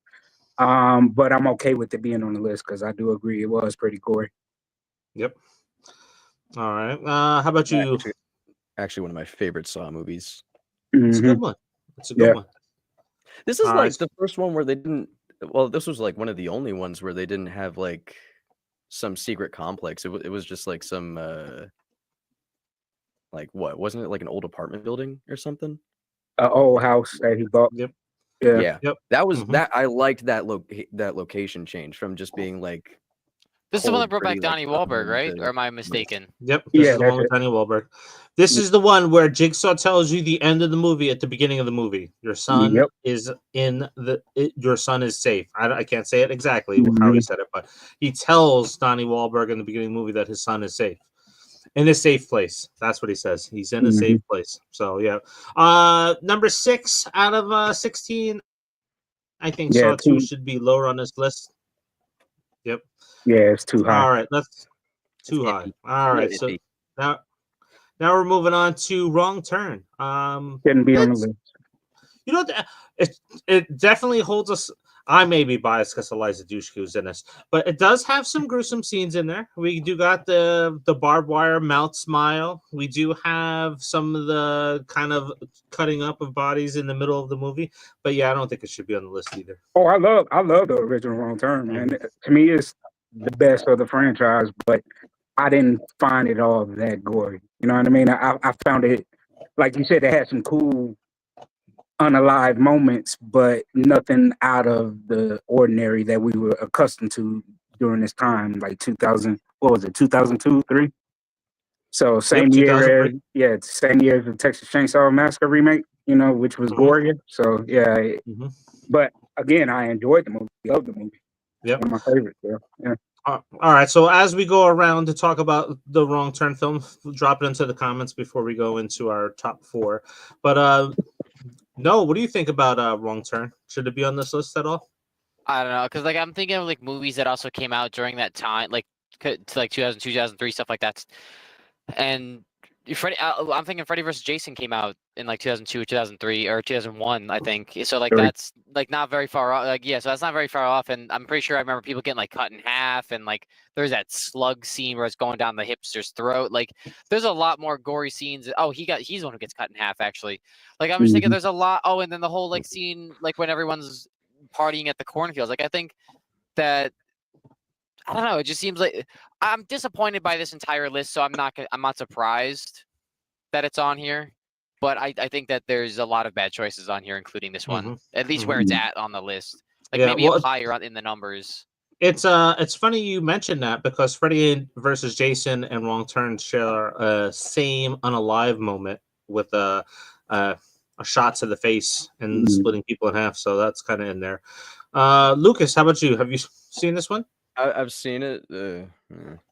S4: But I'm okay with it being on the list because I do agree it was pretty gory.
S2: Yep. All right. How about
S3: Yeah,
S2: you?
S3: actually one of my favorite Saw movies.
S2: It's a good
S4: Mhm.
S2: one. It's a good
S4: Yeah.
S2: one.
S3: This is
S2: All
S3: like
S2: right.
S3: the first one where they didn't. Well, this was like one of the only ones where they didn't have like some secret complex. It was just like some like what? Wasn't it like an old apartment building or something?
S4: An old house that he bought.
S2: Yep.
S4: Yeah.
S3: Yeah,
S2: Yep.
S3: that was
S2: Mhm.
S3: that. I liked that location change from just being like
S1: This is the one that
S3: cold,
S1: brought back
S3: pretty, like
S1: Donnie
S3: southern
S1: Wahlberg, right?
S3: to
S1: Or am I
S3: nice.
S1: mistaken?
S2: Yep. This
S4: Yeah,
S2: is the
S4: that's
S2: one with
S4: it.
S2: Danny Wahlberg. This is the one where Jigsaw tells you the end of the movie at the beginning of the movie. Your son
S4: Yep.
S2: is your son is safe. I can't say it exactly how he
S4: Mhm.
S2: said it, but he tells Donnie Wahlberg in the beginning of the movie that his son is safe. In a safe place. That's what he says. He's in a safe
S4: Mhm.
S2: place. So yeah. Number 6 out of 16. I think
S4: Yeah,
S2: Saw 2
S4: too.
S2: should be lower on this list. Yep.
S4: Yeah, it's too high.
S2: All right, let's
S3: It's
S2: too high.
S3: iffy.
S2: All
S3: A
S2: right,
S3: little
S2: so
S3: iffy.
S2: now we're moving on to Wrong Turn.
S4: Shouldn't be on the
S2: It's
S4: list.
S2: you know it definitely holds us. I may be biased because Eliza Dushku's in this, but it does have some gruesome scenes in there. We do got the barbed wire mouth smile. We do have some of the kind of cutting up of bodies in the middle of the movie. But yeah, I don't think it should be on the list either.
S4: Oh, I love the original Wrong Turn, man.
S2: Mhm.
S4: To me, it's the best of the franchise, but I didn't find it all that gory. You know what I mean? I found it, like you said, it had some cool unalive moments, but nothing out of the ordinary that we were accustomed to during this time, like 2000. What was it? 2002, three. So
S2: Yep,
S4: same year
S2: 2003.
S4: as same year as the Texas Chainsaw Massacre remake. You know, which was
S2: Mhm.
S4: Goriest. So yeah,
S2: Mhm.
S4: but again, I enjoyed the movie. Loved the movie.
S2: Yep.
S4: One of my favorites. Yeah.
S2: All right. So as we go around to talk about the Wrong Turn film, drop it into the comments before we go into our top 4. But no, what do you think about Wrong Turn? Should it be on this list at all?
S1: I don't know, because like I'm thinking of like movies that also came out during that time, like to like 2002, 2003, stuff like that. And I'm thinking Freddy vs. Jason came out in like 2002, 2003, or 2001, I think. So like
S4: Very-
S1: that's like not very far off. Like yeah, so that's not very far off. And I'm pretty sure I remember people getting like cut in half, and like there's that slug scene where it's going down the hipster's throat. Like there's a lot more gory scenes. Oh, he's the one who gets cut in half actually. Like I'm just thinking
S4: Mhm.
S1: there's a lot. Oh, and then the whole like scene like when everyone's partying at the cornfields. Like I think that I don't know. It just seems like I'm disappointed by this entire list, so I'm not surprised that it's on here. But I think that there's a lot of bad choices on here, including this one.
S2: Mhm.
S1: At least where
S2: Mhm.
S1: it's at on the list. Like
S2: Yeah.
S1: maybe up
S2: Well,
S1: higher in the numbers.
S2: it's funny you mentioned that because Freddy versus Jason and Wrong Turn share a same unalive moment with a shot to the face and
S4: Mhm.
S2: splitting people in half. So that's kind of in there. Lucas, how about you? Have you seen this one?
S3: I've seen it.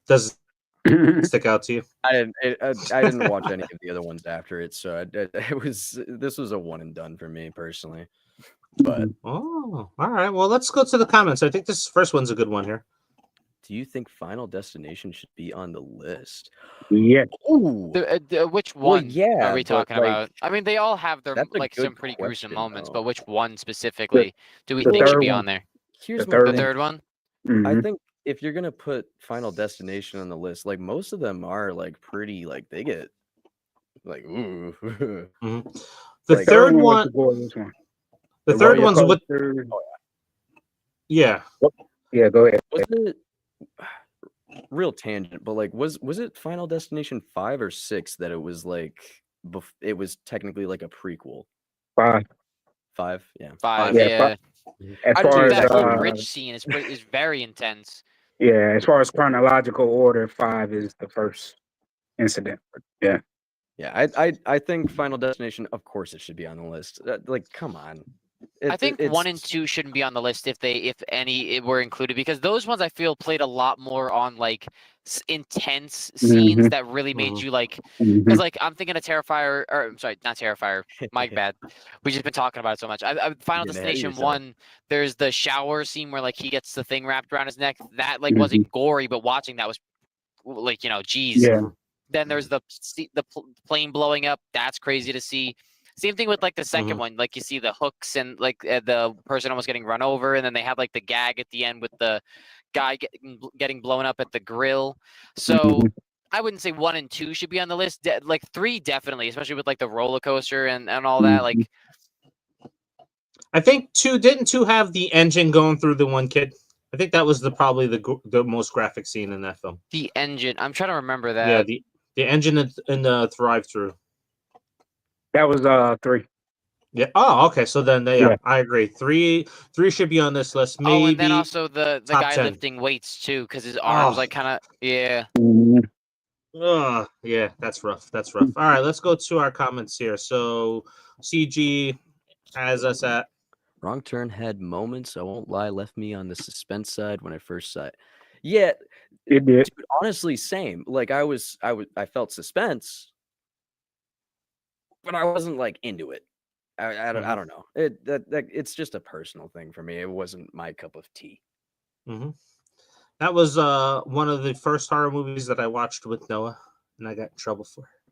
S2: Does it stick out to you?
S3: I didn't watch any of the other ones after it, so this was a one and done for me personally. But
S2: Oh, all right. Well, let's go to the comments. I think this first one's a good one here.
S3: do you think Final Destination should be on the list?
S4: Yeah.
S3: Ooh,
S1: Which
S3: well,
S1: one are
S3: yeah,
S1: we
S3: but
S1: talking
S3: like
S1: about? I mean, they all have their
S3: that's a
S1: like
S3: good
S1: some pretty gruesome
S3: question
S1: moments, but
S3: though.
S1: which one specifically do we
S4: The
S1: think should
S4: third
S1: be
S4: one.
S1: on there?
S3: Here's
S4: The
S3: my
S4: third
S1: The
S3: thing.
S1: third one?
S3: I
S4: Mhm.
S3: think if you're gonna put Final Destination on the list, like most of them are like pretty, like they get like ooh.
S2: Mhm. The
S3: Like,
S2: third
S4: Third one was
S2: one,
S4: the Goriest one.
S2: the
S4: The
S2: third
S4: roller
S2: one's with
S4: coaster.
S2: yeah.
S4: Yeah, go ahead.
S3: was it real tangent? But like, was it Final Destination 5 or 6 that it was like it was technically like a prequel?
S4: 5.
S3: 5, yeah.
S1: 5,
S4: Yeah,
S1: yeah.
S4: as
S3: I
S1: Dude,
S4: far as
S1: that whole
S3: exactly.
S1: bridge scene is very intense.
S4: yeah, as far as chronological order, 5 is the first incident. Yeah.
S3: Yeah, I think Final Destination, of course, it should be on the list. Like, come on.
S1: I think 1 and
S3: It's
S1: 2 shouldn't be on the list if any were included, because those ones I feel played a lot more on like intense scenes
S4: Mhm.
S1: that really made you like,
S4: Mhm.
S1: because like I'm thinking of Terrifier, or I'm sorry, not Terrifier, my bad. We've just been talking about it so much. Final
S3: getting ahead of
S1: Destination
S3: yourself.
S1: 1, there's the shower scene where like he gets the thing wrapped around his neck. That like
S4: Mhm.
S1: wasn't gory, but watching that was like, geez.
S4: Yeah.
S1: Then there's the plane blowing up. That's crazy to see. Same thing with like the 2nd one. Like you see the hooks and like the person almost getting run over, and then they have like the gag at the end with the guy getting blown up at the grill. So I wouldn't say 1 and 2 should be on the list. Like 3 definitely, especially with like the roller coaster and all that. Like
S2: I think 2 didn't 2 have the engine going through the one kid. I think that was probably the most graphic scene in that film.
S1: the engine. I'm trying to remember that.
S2: Yeah, the engine in the drive-through.
S4: That was 3.
S2: Yeah. Oh, okay. So then,
S4: Yeah.
S2: I agree. 3 should be on this list. Maybe.
S1: Oh, and then also the
S2: top
S1: guy
S2: 10.
S1: lifting weights too, because his arms
S2: Oh.
S1: like kind of yeah.
S2: Yeah, that's rough. That's rough. All right, let's go to our comments here. So, CG has us at
S3: Wrong Turn had moments, I won't lie, left me on the suspense side when I first saw it. Yeah,
S4: It did.
S3: dude, honestly, same. Like I felt suspense, but I wasn't like into it. I don't know. It's just a personal thing for me. It wasn't my cup of tea.
S2: That was one of the first horror movies that I watched with Noah, and I got in trouble for it.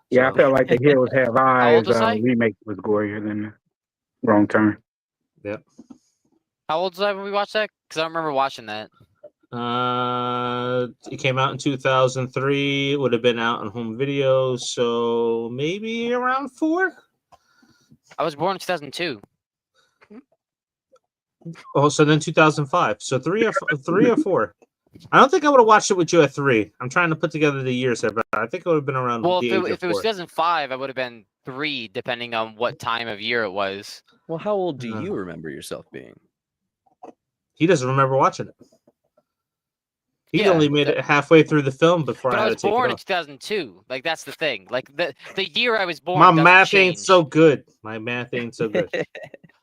S4: Yeah,
S2: So-
S4: I felt like The Hills Have
S1: old
S4: Eyes
S1: was I?
S4: remake was gorier than Wrong Turn.
S2: Yep.
S1: How old was I when we watched that? Because I don't remember watching that.
S2: It came out in 2003. It would have been out on home video, so maybe around 4.
S1: I was born in 2002.
S2: Oh, so then 2005. So 3 or 4. I don't think I would have watched it with you at 3. I'm trying to put together the years here, but I think it would have been around
S1: Well,
S2: the
S1: if
S2: age
S1: it
S2: of
S1: was
S2: 4.
S1: 2005, I would have been 3, depending on what time of year it was.
S3: Well, how old do you remember yourself being?
S2: He doesn't remember watching it. He
S1: Yeah,
S2: only made it halfway through the film before
S1: But
S2: I
S1: I
S2: had
S1: was
S2: to take
S1: born
S2: it
S1: in
S2: off.
S1: 2002. Like that's the thing. Like the year I was born.
S2: My
S1: doesn't
S2: math ain't
S1: change.
S2: so good. My math ain't so good.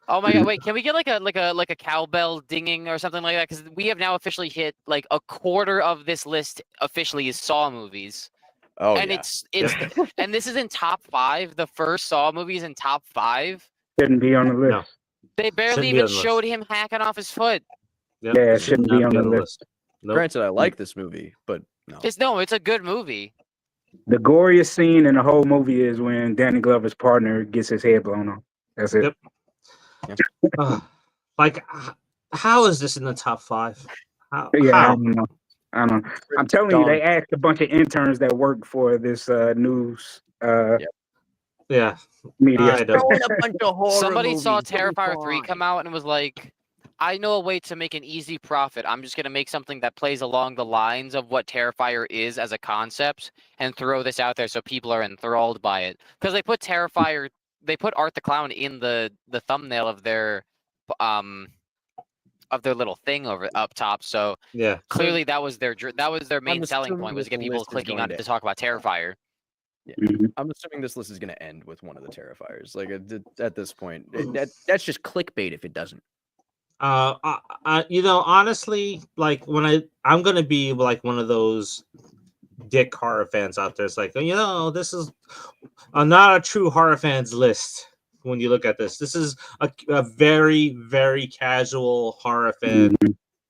S1: Oh my god! Wait, can we get like a cowbell dinging or something like that? Because we have now officially hit like a quarter of this list. Officially is Saw movies.
S3: Oh,
S1: and
S3: yeah.
S1: it's and this is in top 5. The first Saw movie is in top 5.
S4: Shouldn't be on the list.
S2: No.
S1: They barely
S2: Shouldn't be
S1: even
S2: on the list.
S1: showed him hacking off his foot.
S2: Yep,
S4: Yeah, it
S2: should
S4: shouldn't
S2: not
S4: be on the list.
S2: Nope.
S3: Granted, I like this movie, but no.
S1: It's a good movie.
S4: The goriest scene in the whole movie is when Danny Glover's partner gets his head blown off. That's it.
S2: Yep. Like, how is this in the top 5? How?
S4: Yeah,
S2: How?
S4: I don't know. I don't know. I'm telling you, they asked a bunch of interns that work for this news
S2: Yeah.
S4: media.
S2: I don't.
S3: Throwing a bunch of horror
S1: Somebody saw
S3: movies, it'll be
S1: Terrifier 3
S3: fine.
S1: come out and was like, I know a way to make an easy profit. I'm just going to make something that plays along the lines of what Terrifier is as a concept and throw this out there so people are enthralled by it. Because they put Art the Clown in the thumbnail of their little thing up top. So
S2: Yeah.
S1: clearly that was their main selling
S3: assuming
S1: point, was
S3: this
S1: to get people
S3: list is
S1: clicking
S3: going
S1: on it to talk about Terrifier.
S3: Yeah.
S4: Mhm.
S3: I'm assuming this list is going to end with one of the Terrifiers. Like at this point, that's just clickbait if it doesn't.
S2: Honestly, like when I'm gonna be like one of those dick horror fans out there. It's like, this is not a true horror fans list. When you look at this, this is a very, very casual horror fan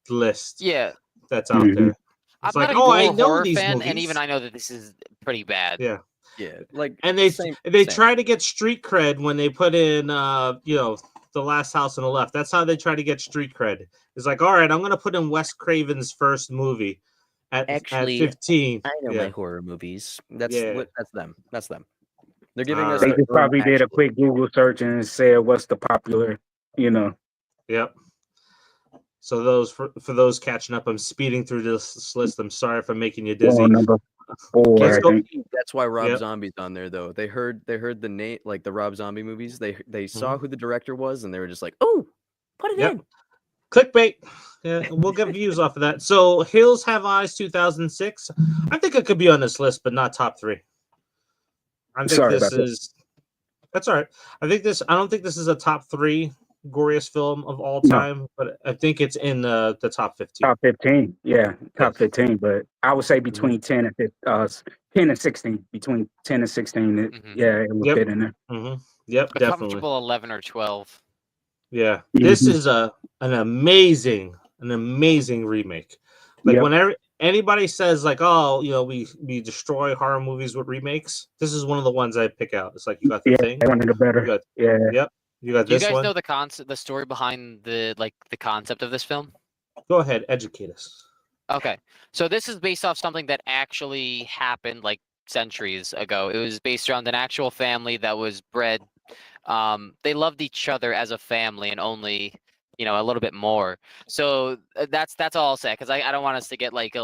S2: list.
S1: Yeah,
S2: that's out there.
S1: I'm
S2: It's like,
S1: not a
S2: I
S1: gore
S2: know
S1: horror
S2: these
S1: fan,
S2: movies.
S1: and even I know that this is pretty bad.
S2: Yeah.
S3: Yeah, like
S2: And they
S3: same.
S2: try to get street cred when they put in The Last House on the Left. That's how they try to get street cred. It's like, all right, I'm gonna put in Wes Craven's first movie at 15.
S3: I know
S2: Yeah.
S3: my horror movies. That's them. That's them. They're giving
S2: All
S3: us.
S4: They
S2: right.
S4: just probably did a quick Google search and said, "What's the popular?"
S2: Yep. So those for those catching up, I'm speeding through this list. I'm sorry for making you dizzy.
S4: Number 4,
S2: Let's
S4: I
S2: go.
S4: think.
S3: That's why Rob
S2: Yep.
S3: Zombie's on there, though. They heard the name, like the Rob Zombie movies. They saw who the director was, and they were just like, "Oh, put it
S2: Yep.
S3: in."
S2: Clickbait. Yeah, we'll get views off of that. So Hills Have Eyes 2006. I think it could be on this list, but not top 3. I think
S4: Sorry
S2: this
S4: about that.
S2: is. That's all right. I don't think this is a top 3 goriest film of all
S4: No.
S2: time, but I think it's in the top 15.
S4: Top 15, yeah, top 15. But I would say
S2: Mm-hmm.
S4: between 10 and 16. Between 10 and 16, it would
S2: Yep.
S4: fit in there.
S2: Yep,
S1: A
S2: definitely.
S1: comfortable 11 or 12.
S2: Yeah, this is an amazing remake. Like
S4: Yep.
S2: when anybody says like, oh, we destroy horror movies with remakes, this is one of the ones I pick out. It's like you got The Thing.
S4: one of the better.
S2: You got,
S4: Yeah.
S2: yep. You got
S1: Do you
S2: this
S1: guys
S2: one.
S1: know the story behind the concept of this film?
S2: Go ahead, educate us.
S1: Okay, so this is based off something that actually happened like centuries ago. It was based around an actual family that was bred. They loved each other as a family and only, a little bit more. So that's all I'll say, because I don't want us to get like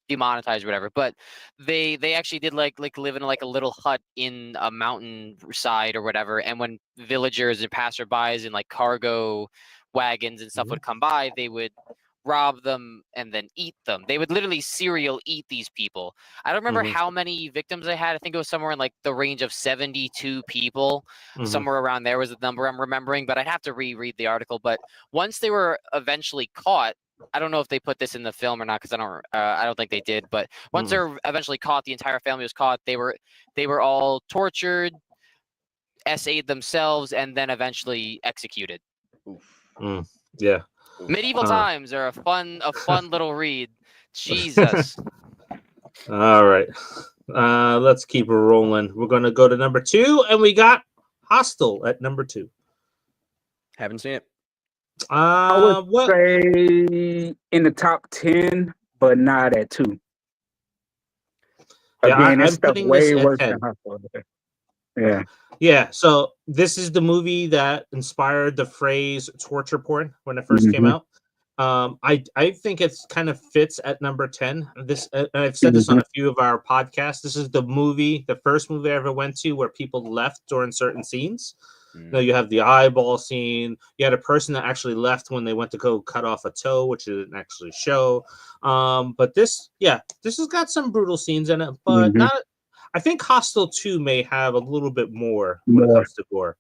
S1: demonetized or whatever. But they actually did like live in like a little hut in a mountain side or whatever. And when villagers and passerbys and like cargo wagons and stuff would come by, they would rob them and then eat them. They would literally serial eat these people. I don't remember how many victims they had. I think it was somewhere in like the range of 72 people. Somewhere around there was the number I'm remembering, but I'd have to reread the article. But once they were eventually caught, I don't know if they put this in the film or not, because I don't think they did. But once they're eventually caught, the entire family was caught. They were all tortured, SA'd themselves, and then eventually executed.
S2: Yeah.
S1: Medieval times are a fun little read. Jesus.
S2: All right. Let's keep it rolling. We're gonna go to number 2, and we got Hostel at number 2.
S3: Haven't seen it.
S4: I would say in the top 10, but not at 2.
S2: Yeah,
S4: Again, it's
S2: I'm
S4: stuff
S2: putting
S4: way
S2: this at
S4: worse
S2: 10.
S4: than Hustle. Yeah.
S2: Yeah, so this is the movie that inspired the phrase torture porn when it first came out. I think it's kind of fits at number 10. This and I've said this on a few of our podcasts. This is the first movie I ever went to where people left during certain scenes. Now you have the eyeball scene. You had a person that actually left when they went to go cut off a toe, which didn't actually show. But this has got some brutal scenes in it, but not. I think Hostel 2 may have a little bit more when it comes to gore,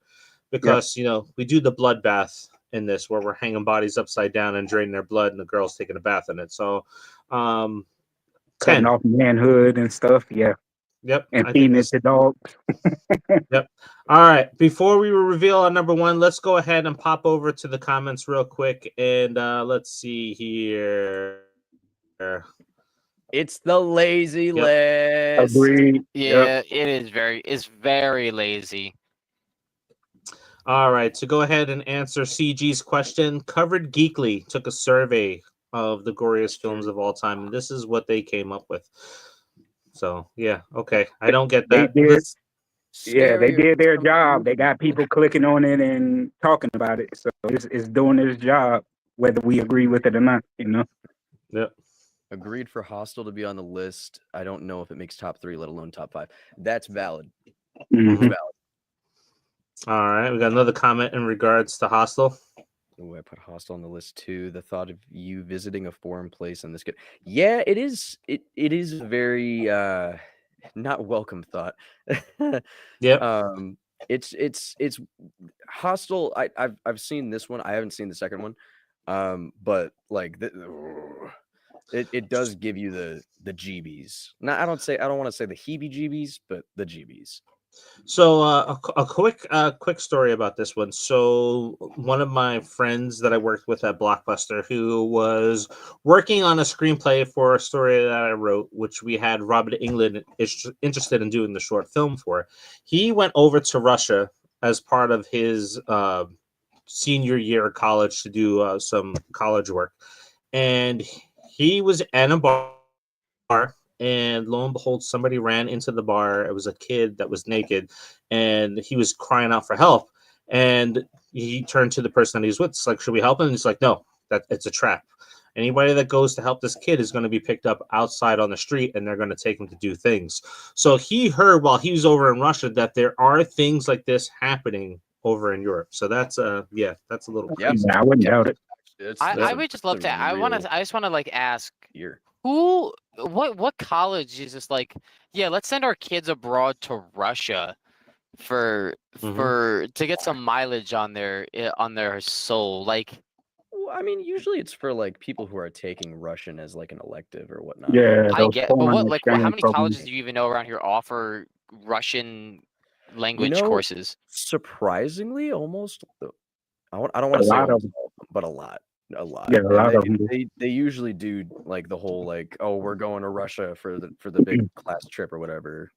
S2: because we do the bloodbath in this where we're hanging bodies upside down and draining their blood, and the girl's taking a bath in it. So,
S4: cutting
S2: 10.
S4: off manhood and stuff. Yeah.
S2: Yep.
S4: And feeding it to dogs.
S2: Yep. All right. Before we reveal our number 1, let's go ahead and pop over to the comments real quick, and let's see here.
S3: It's the lazy list.
S4: Agreed.
S1: Yeah, it's very lazy.
S2: All right, so go ahead and answer CG's question. Covered Geekly took a survey of the goriest films of all time, and this is what they came up with. So, yeah, okay. I don't get that.
S4: They did their job. They got people clicking on it and talking about it. So it's doing its job, whether we agree with it or not,
S2: Yep.
S3: Agreed for Hostel to be on the list. I don't know if it makes top 3, let alone top 5. That's valid. Valid.
S2: All right, we got another comment in regards to Hostel.
S3: Oh, I put Hostel on the list too. The thought of you visiting a foreign place and this good. Yeah, it is. It is a very not welcome thought.
S2: Yeah.
S3: It's Hostel. I've seen this one. I haven't seen the second one. But like it does give you the jeebies. I don't want to say the heebie-jeebies, but the jeebies.
S2: So a quick story about this one. So one of my friends that I worked with at Blockbuster, who was working on a screenplay for a story that I wrote, which we had Robert Englund interested in doing the short film for, he went over to Russia as part of his senior year of college to do some college work, and he was in a bar. And lo and behold, somebody ran into the bar. It was a kid that was naked, and he was crying out for help. And he turned to the person that he was with. It's like, should we help him? And he's like, no, it's a trap. Anybody that goes to help this kid is going to be picked up outside on the street, and they're going to take him to do things. So he heard while he was over in Russia that there are things like this happening over in Europe. So that's that's a little crazy.
S4: I wouldn't doubt it.
S1: I would just love to. I just want to like ask
S3: here.
S1: What college is this like? Yeah, let's send our kids abroad to Russia to get some mileage on their soul. Like,
S3: well, I mean, usually it's for like people who are taking Russian as like an elective or whatnot.
S4: Yeah,
S1: I get, but how many colleges do you even know around here offer Russian language courses?
S3: Surprisingly, almost. I don't want to say all, but a lot. a lot.
S4: Yeah, a
S3: And
S4: lot of them do.
S3: they usually do like the whole like, oh, we're going to Russia for the big class trip or whatever.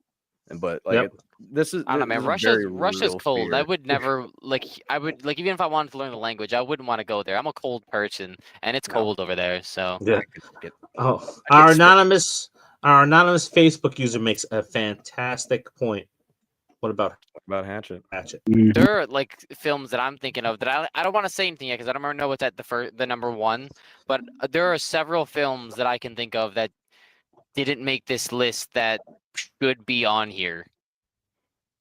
S3: But like
S2: Yep.
S3: this is
S1: I don't know,
S3: this
S1: man.
S3: is a very
S1: Russia's
S3: real
S1: cold. I
S3: fear.
S1: would never I would like even if I wanted to learn the language, I wouldn't want to go there. I'm a cold person, and it's
S3: No.
S1: cold over there. So
S2: Yeah.
S3: I could get
S2: Oh,
S3: I'd
S2: our
S3: get sick.
S2: anonymous Facebook user makes a fantastic point. What about
S3: About Hatchet.
S2: Hatchet?
S1: there are like films that I'm thinking of that I don't want to say anything yet because I don't know what's at the number one, but there are several films that I can think of that didn't make this list that should be on here.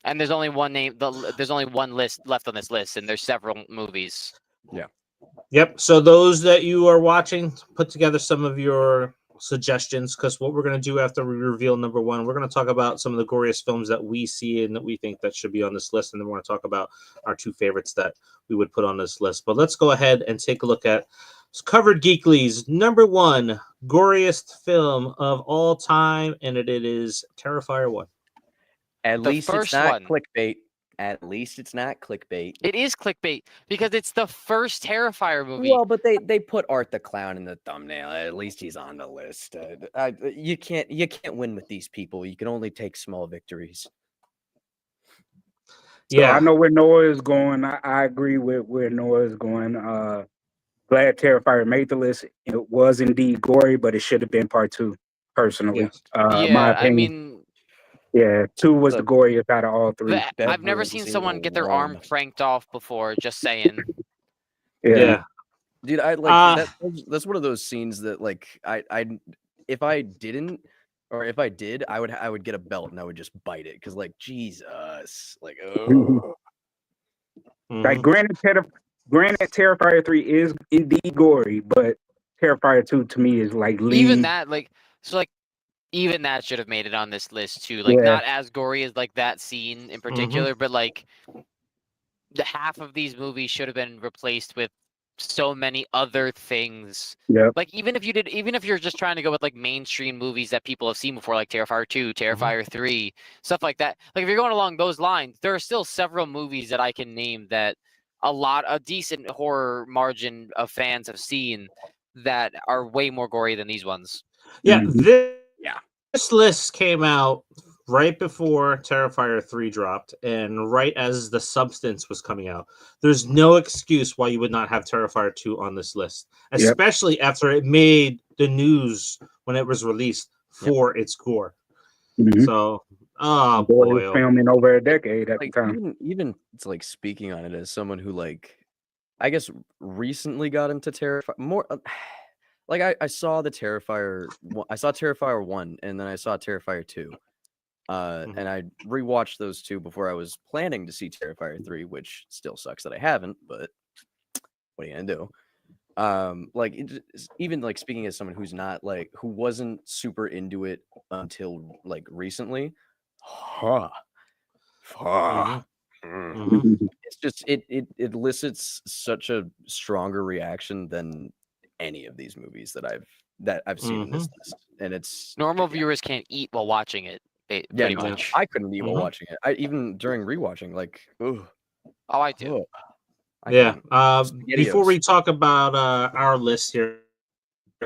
S1: And there's only one name. There's only one list left on this list, and there's several movies.
S2: Yep. So those that you are watching, put together some of your suggestions, because what we're going to do after we reveal number one, we're going to talk about some of the goriest films that we see and that we think that should be on this list, and then we're going to talk about our two favorites that we would put on this list. But let's go ahead and take a look at Covered Geekly's number one goriest film of all time, and it is Terrifier 1.
S3: At
S1: The
S3: least it's
S1: first
S3: not
S1: one.
S3: clickbait. At least it's not clickbait.
S1: It is clickbait because it's the first Terrifier movie.
S3: Well, but they put Art the Clown in the thumbnail. At least he's on the list. You can't win with these people. You can only take small victories.
S4: So
S2: Yeah.
S4: I know where Noah is going. I agree with where Noah is going. Glad Terrifier made the list. It was indeed gory, but it should have been part two, personally.
S2: Yes.
S4: My
S1: yeah,
S4: opinion.
S1: I mean,
S4: Yeah, two was the
S3: Look,
S4: goriest out of all three.
S1: I've never
S3: bedroom
S1: seen
S3: scene
S1: someone get their arm
S3: alone.
S1: cranked off before. Just saying.
S2: Yeah.
S3: Dude, I like that's one of those scenes that like I if I didn't or if I did, I would get a belt and I would just bite it because like Jesus, like
S4: Like
S2: Mhm.
S4: granted, Terrifier 3 is indeed gory, but Terrifier 2 to me is like lead.
S1: Even that, like, so like, even that should have made it on this list too. Like,
S4: Yeah.
S1: not as gory as like that scene in particular, but like, the half of these movies should have been replaced with so many other things.
S4: Yep.
S1: Like even if you're just trying to go with like mainstream movies that people have seen before, like Terrifier 2, Terrifier 3, stuff like that. Like if you're going along those lines, there are still several movies that I can name that a decent horror margin of fans have seen that are way more gory than these ones.
S2: Yeah.
S4: Mhm.
S2: This list came out right before Terrifier 3 dropped and right as The Substance was coming out. There's no excuse why you would not have Terrifier 2 on this list,
S4: Yep.
S2: especially after it made the news when it was released for its gore.
S4: Mhm.
S2: So, oh
S4: Goriest
S2: boy.
S4: film in over a decade at
S3: like
S4: the time.
S3: even it's like speaking on it as someone who like I guess recently got into Terrifier more like I saw the Terrifier I saw Terrifier 1 and then I saw Terrifier 2. And I rewatched those two before I was planning to see Terrifier 3, which still sucks that I haven't, but what are you gonna do? Like even like speaking as someone who's not like who wasn't super into it until like recently.
S2: Mhm.
S3: It's just it elicits such a stronger reaction than any of these movies that I've seen in this list, and it's
S1: Normal viewers can't eat while watching it, pretty
S3: no,
S1: much.
S3: I couldn't eat while watching it. I even during rewatching, like, ugh,
S1: Oh, I do.
S3: ugh, I
S2: Yeah.
S3: couldn't.
S2: Before
S3: SpaghettiOs.
S2: we talk about our list here,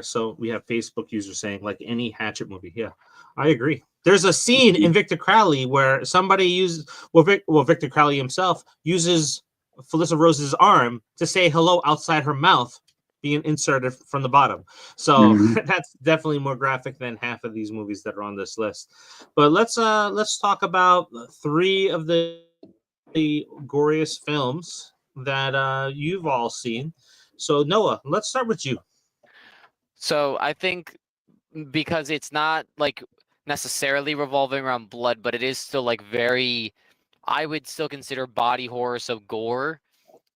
S2: so we have Facebook users saying like any Hatchet movie. Yeah, I agree. There's a scene in Victor Crowley where somebody uses Victor Crowley himself uses Felissa Rose's arm to say hello outside her mouth being inserted from the bottom. So that's definitely more graphic than half of these movies that are on this list. But let's talk about three of the goriest films that you've all seen. So Noah, let's start with you.
S1: So I think because it's not like necessarily revolving around blood, but it is still like very, I would still consider body horror, so gore.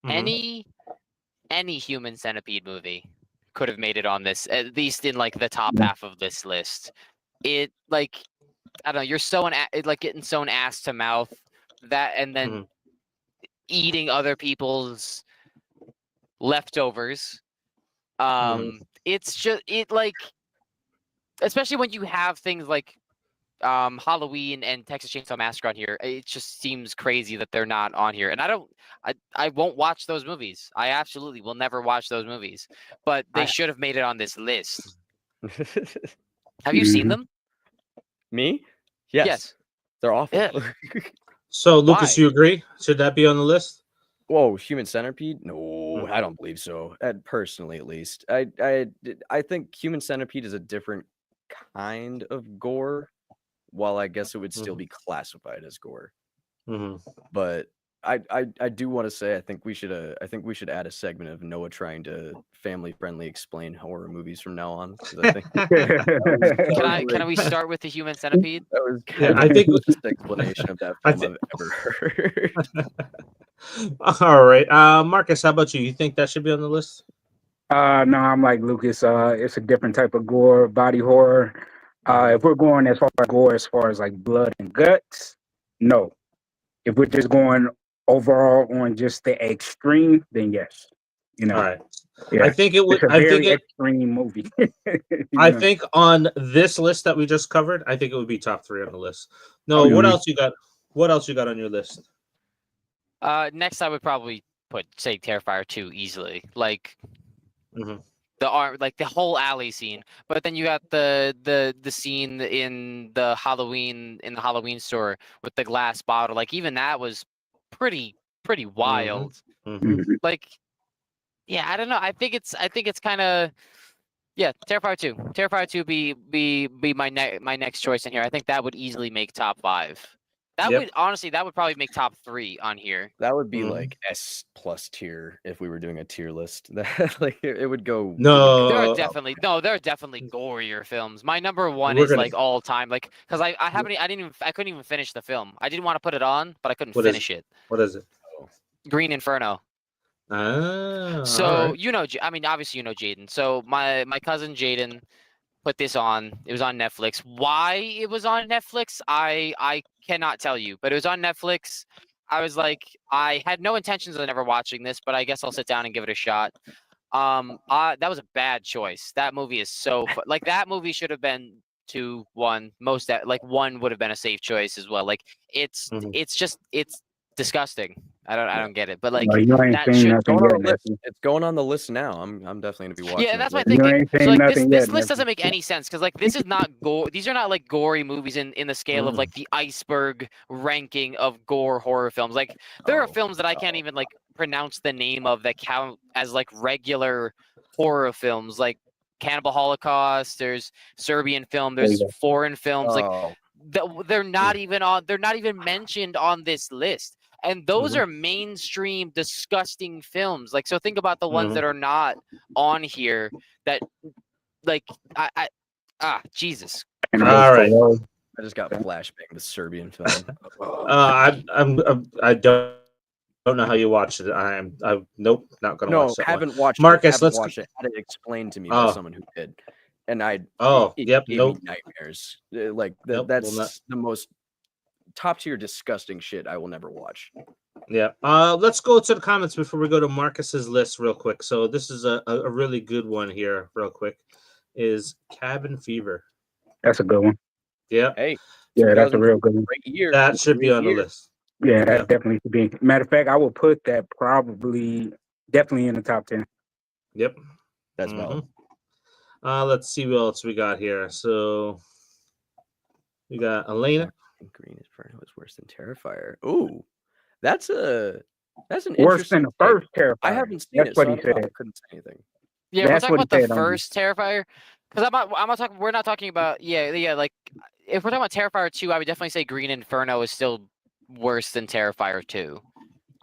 S2: Mhm.
S1: Any human centipede movie could have made it on this, at least in like the top half of this list. It like, I don't know, you're sewing like getting sewn ass to mouth, that, and then eating other people's leftovers. It's just like, especially when you have things like Halloween and Texas Chainsaw Massacre on here. It just seems crazy that they're not on here. And I won't watch those movies. I absolutely will never watch those movies. But they should have made it on this list. Have you seen
S4: Mhm.
S1: them?
S3: Me? Yes.
S1: Yes.
S3: They're awful.
S1: Yeah.
S2: So, Lucas,
S1: Why?
S2: you agree? Should that be on the list?
S3: Whoa, Human Centipede? No, I don't believe so. Personally, at least, I think Human Centipede is a different kind of gore. While I guess it would still be classified as gore, but I do want to say I think we should add a segment of Noah trying to family friendly explain horror movies from now on. 'Cause I think
S1: Can we start with the Human Centipede?
S3: that was
S2: Yeah, I think
S3: the best explanation of that
S2: I
S3: film I've ever heard.
S2: All right, Marcus, how about you? You think that should be on the list?
S4: No, I'm like Lucas. It's a different type of gore, body horror. If we're going as far as gore, as far as like blood and guts, no. If we're just going overall on just the extreme, then yes. You know,
S2: All right.
S4: yeah.
S2: I think it would.
S4: It's a very extreme movie.
S2: I think on this list that we just covered, I think it would be top 3 on the list. No,
S4: Okay.
S2: what else you got? What else you got on your list?
S1: Next, I would probably say Terrifier 2 easily. Like
S2: Mhm.
S1: the whole alley scene. But then you got the scene in the Halloween store with the glass bottle. Like even that was pretty wild.
S2: Mhm.
S1: Like, yeah, I don't know. I think it's kind of, yeah, Terrifier 2. Terrifier 2 be my next choice in here. I think that would easily make top 5. That
S2: Yep.
S1: would honestly, that would probably make top 3 on here.
S3: That would be like S+ tier if we were doing a tier list. That like it would go.
S2: No,
S1: There are definitely gorier films. My number 1
S2: We're
S1: is
S2: gonna-
S1: like all time, like because I couldn't even finish the film. I didn't want to put it on, but I couldn't
S2: What is
S1: finish it.
S2: What is it?
S1: Green Inferno.
S2: Ah,
S1: So
S2: all right.
S1: I mean, obviously you know Jaden. So my cousin Jaden put this on. It was on Netflix. Why it was on Netflix, I cannot tell you, but it was on Netflix. I was like, I had no intentions of never watching this, but I guess I'll sit down and give it a shot. That was a bad choice. That movie is so like that movie should have been 2, 1. Like 1 would have been a safe choice as well. Like it's disgusting. I don't get it, but like
S4: No, you ain't
S1: that
S4: seen
S1: should
S4: nothing
S3: Going on
S4: yet,
S3: the list.
S4: nephew.
S3: It's going on the list now. I'm definitely gonna be watching.
S1: yeah, that's
S3: it
S1: my
S3: later.
S4: You
S1: thinking.
S4: ain't
S1: So
S4: seen
S1: like
S4: nothing
S1: this
S4: yet,
S1: list doesn't
S4: nephew.
S1: make any sense because like this is not gore. These are not like gory movies in the scale of like the iceberg ranking of gore horror films. Like there are films that I can't even like pronounce the name of that count as like regular horror films, like Cannibal Holocaust. There's Serbian film.
S4: There you
S1: There's
S4: go.
S1: foreign films. Like
S3: Oh,
S1: they're not even on. They're not even mentioned on this list. And those are mainstream disgusting films. Like so, think about the ones that are not on here. That like Jesus.
S4: And
S2: All right.
S3: I just got flashbang to Serbian film.
S2: I don't know how you watched it. I'm nope, not gonna
S3: No,
S2: watch that one.
S3: haven't watched
S2: Marcus,
S3: it. Haven't
S2: let's-
S3: watched it. Had it explained to me by
S2: Oh.
S3: someone who did, and it
S2: yep,
S3: gave
S2: nope.
S3: me nightmares. Like
S2: Nope,
S3: that's
S2: will not.
S3: the most top tier disgusting shit I will never watch.
S2: Yeah. Let's go to the comments before we go to Marcus's list real quick. So this is a really good one here, real quick. Is Cabin Fever.
S4: That's a good one.
S2: Yeah,
S3: Hey,
S4: Yeah, that's a real good one.
S3: great year.
S2: that should be
S3: Great
S2: on the
S3: year.
S2: list.
S4: Yeah, that
S2: Yeah.
S4: definitely should be. Matter of fact, I would put that definitely in the top 10.
S2: Yep.
S3: That's valid.
S2: Let's see what else we got here. So we got Elena.
S3: Green Inferno is worse than Terrifier. Ooh, that's an
S4: Worse
S3: interesting
S4: than the
S3: take.
S4: first Terrifier.
S3: I haven't seen
S4: That's
S3: it,
S4: what
S3: so
S4: he
S3: I don't know.
S4: said.
S3: I couldn't say anything.
S1: Yeah, we're
S4: That's
S1: talking
S4: what
S1: about
S4: he
S1: the
S4: said on
S1: first Terrifier. Because I'm not talking. We're not talking about. Yeah. Like if we're talking about Terrifier 2, I would definitely say Green Inferno is still worse than Terrifier 2.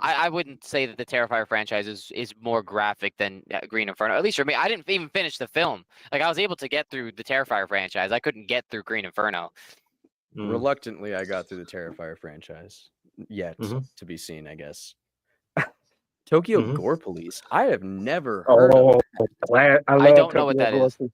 S1: I wouldn't say that the Terrifier franchise is more graphic than Green Inferno. At least for me, I didn't even finish the film. Like I was able to get through the Terrifier franchise. I couldn't get through Green Inferno.
S3: Reluctantly, I got through the Terrifier franchise. Yet to be seen, I guess. Tokyo Gore Police. I have never heard of that.
S4: I
S1: don't know
S4: Tokyo
S1: what that
S4: Gore
S1: is.
S4: Police.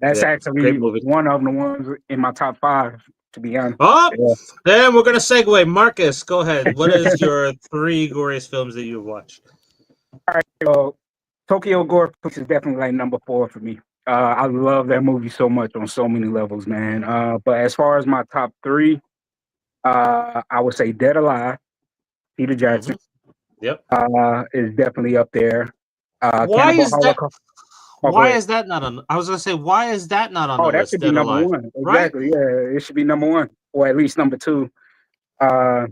S4: That's
S2: Yeah,
S4: actually
S2: great movie.
S4: one of the ones in my top 5, to be honest.
S2: Oh,
S4: Yeah.
S2: then we're gonna segue. Marcus, go ahead. What is your 3 goriest films that you've watched?
S4: So Tokyo Gore Police is definitely like number 4 for me. I love that movie so much on so many levels, man. But as far as my top three, I would say Dead Alive, Peter Jackson,
S2: Yep.
S4: is definitely up there.
S2: Why
S4: Cannibal
S2: is that?
S4: Holocaust. Oh, go
S2: Why
S4: ahead.
S2: is that not on? I was gonna say, why is that not on the
S4: Oh, that
S2: list?
S4: should be
S2: Dead
S4: number
S2: Alive,
S4: one.
S2: right?
S4: Exactly. Yeah, it should be number one, or at least number two. Uh,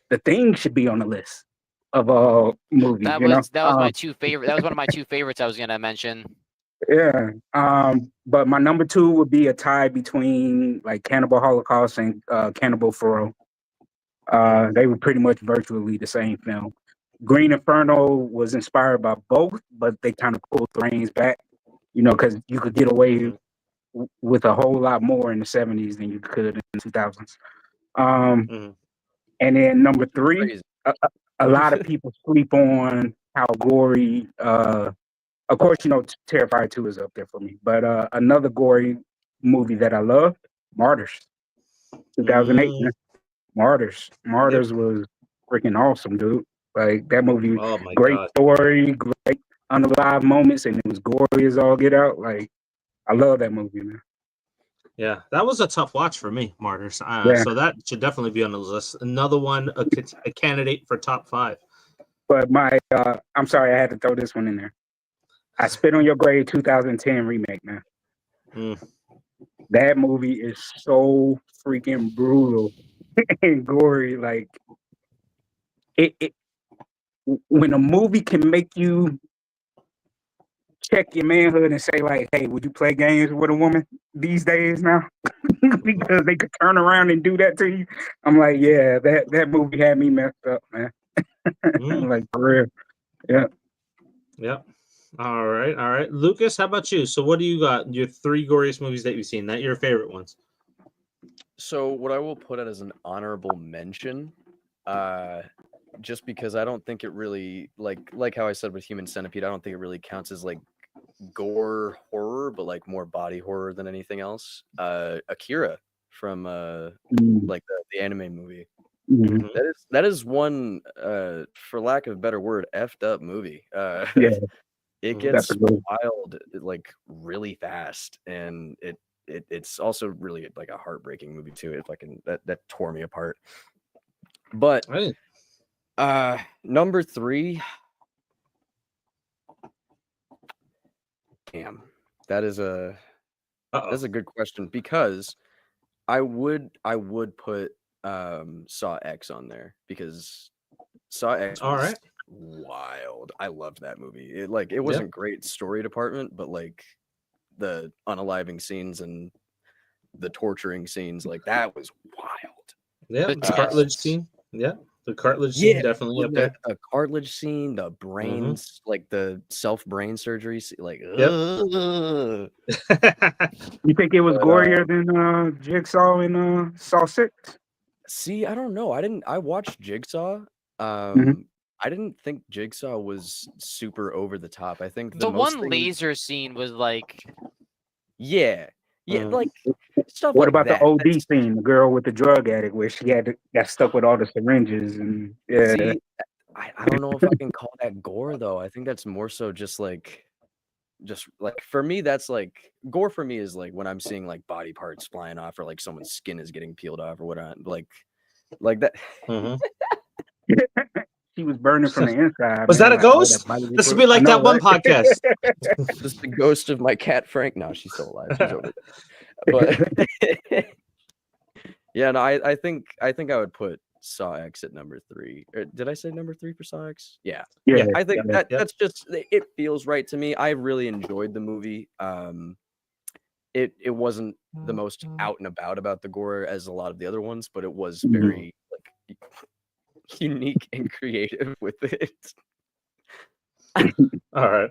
S4: The Thing should be on the list of movies.
S1: That was my two favorite. That was one of my two favorites I was gonna mention.
S4: Yeah. But my number two would be a tie between like Cannibal Holocaust and Cannibal Feroz. They were pretty much virtually the same film. Green Inferno was inspired by both, but they kind of pulled the reins back, because you could get away with a whole lot more in the 70s than you could in the 2000s. And then number three, a lot of people sleep on how gory. Of course, Terrifier 2 is up there for me, but another gory movie that I love, Martyrs, 2008. Man. Martyrs was freaking awesome, dude. Like that movie,
S2: Oh my
S4: great
S2: god.
S4: story, great unalive moments, and it was gory as all get out. Like I love that movie, man.
S2: Yeah, that was a tough watch for me, Martyrs.
S4: Yeah.
S2: So that should definitely be on the list. Another one, a candidate for top 5.
S4: But I'm sorry, I had to throw this one in there. I Spit on Your Grave 2010 remake, man. That movie is so freaking brutal and gory. Like it when a movie can make you check your manhood and say like, "Hey, would you play games with a woman these days now?" Because they could turn around and do that to you. I'm like, yeah, that movie had me messed up, man. Like for real. Yeah.
S2: Yep. All right. Lucas, how about you? So what do you got? Your 3 goriest movies that you've seen, that your favorite ones?
S3: So what I will put it as an honorable mention, just because I don't think it really like how I said with Human Centipede, I don't think it really counts as like gore horror, but like more body horror than anything else. Akira from like the anime movie. That is one for lack of a better word, effed up movie.
S4: Yeah.
S3: It gets wild like really fast, and it's also really like a heartbreaking movie too. If I can, that tore me apart. But number 3, damn, that's a good question, because I would put Saw X on there, because Saw X was wild. I loved that movie. It wasn't great story department, but like the unaliving scenes and the torturing scenes, like that was wild.
S2: Yeah, the cartilage scene. Yeah, the cartilage scene definitely up there.
S3: A cartilage scene, the brains, like the brain surgery, like.
S4: You think it was gorier than Jigsaw in Saw 6?
S3: See, I don't know. I watched Jigsaw. I didn't think Jigsaw was super over the top. I think
S1: the one laser scene was like,
S3: like stuff
S4: what
S3: like
S4: about
S3: that.
S4: the OD scene, the girl with the drug addict where she got stuck with all the syringes and
S3: See, I don't know if I can call that gore though. I think that's more so just like for me, that's like gore for me is like when I'm seeing like body parts flying off, or like someone's skin is getting peeled off, or whatever, like that.
S4: She was burning from the inside.
S2: Was that a ghost? This would be like that one podcast.
S3: This is the ghost of my cat Frank. No, she's still alive. She's over there. But yeah, no, I think I would put Saw X at number 3. Did I say number 3 for Saw X? Yeah. I think that's just, it feels right to me. I really enjoyed the movie. It wasn't the most out and about the gore as a lot of the other ones, but it was very like unique and creative with it.
S2: All right.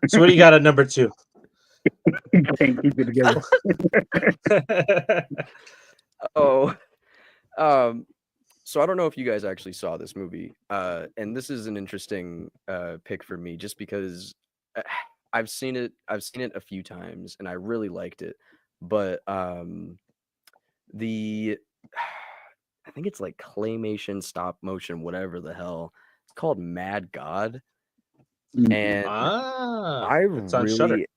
S2: So what do you got at number 2?
S4: You can't keep it together.
S3: So I don't know if you guys actually saw this movie, and this is an interesting pick for me, just because I've seen it a few times and I really liked it, but I think it's like claymation, stop motion, whatever the hell. It's called Mad God. And I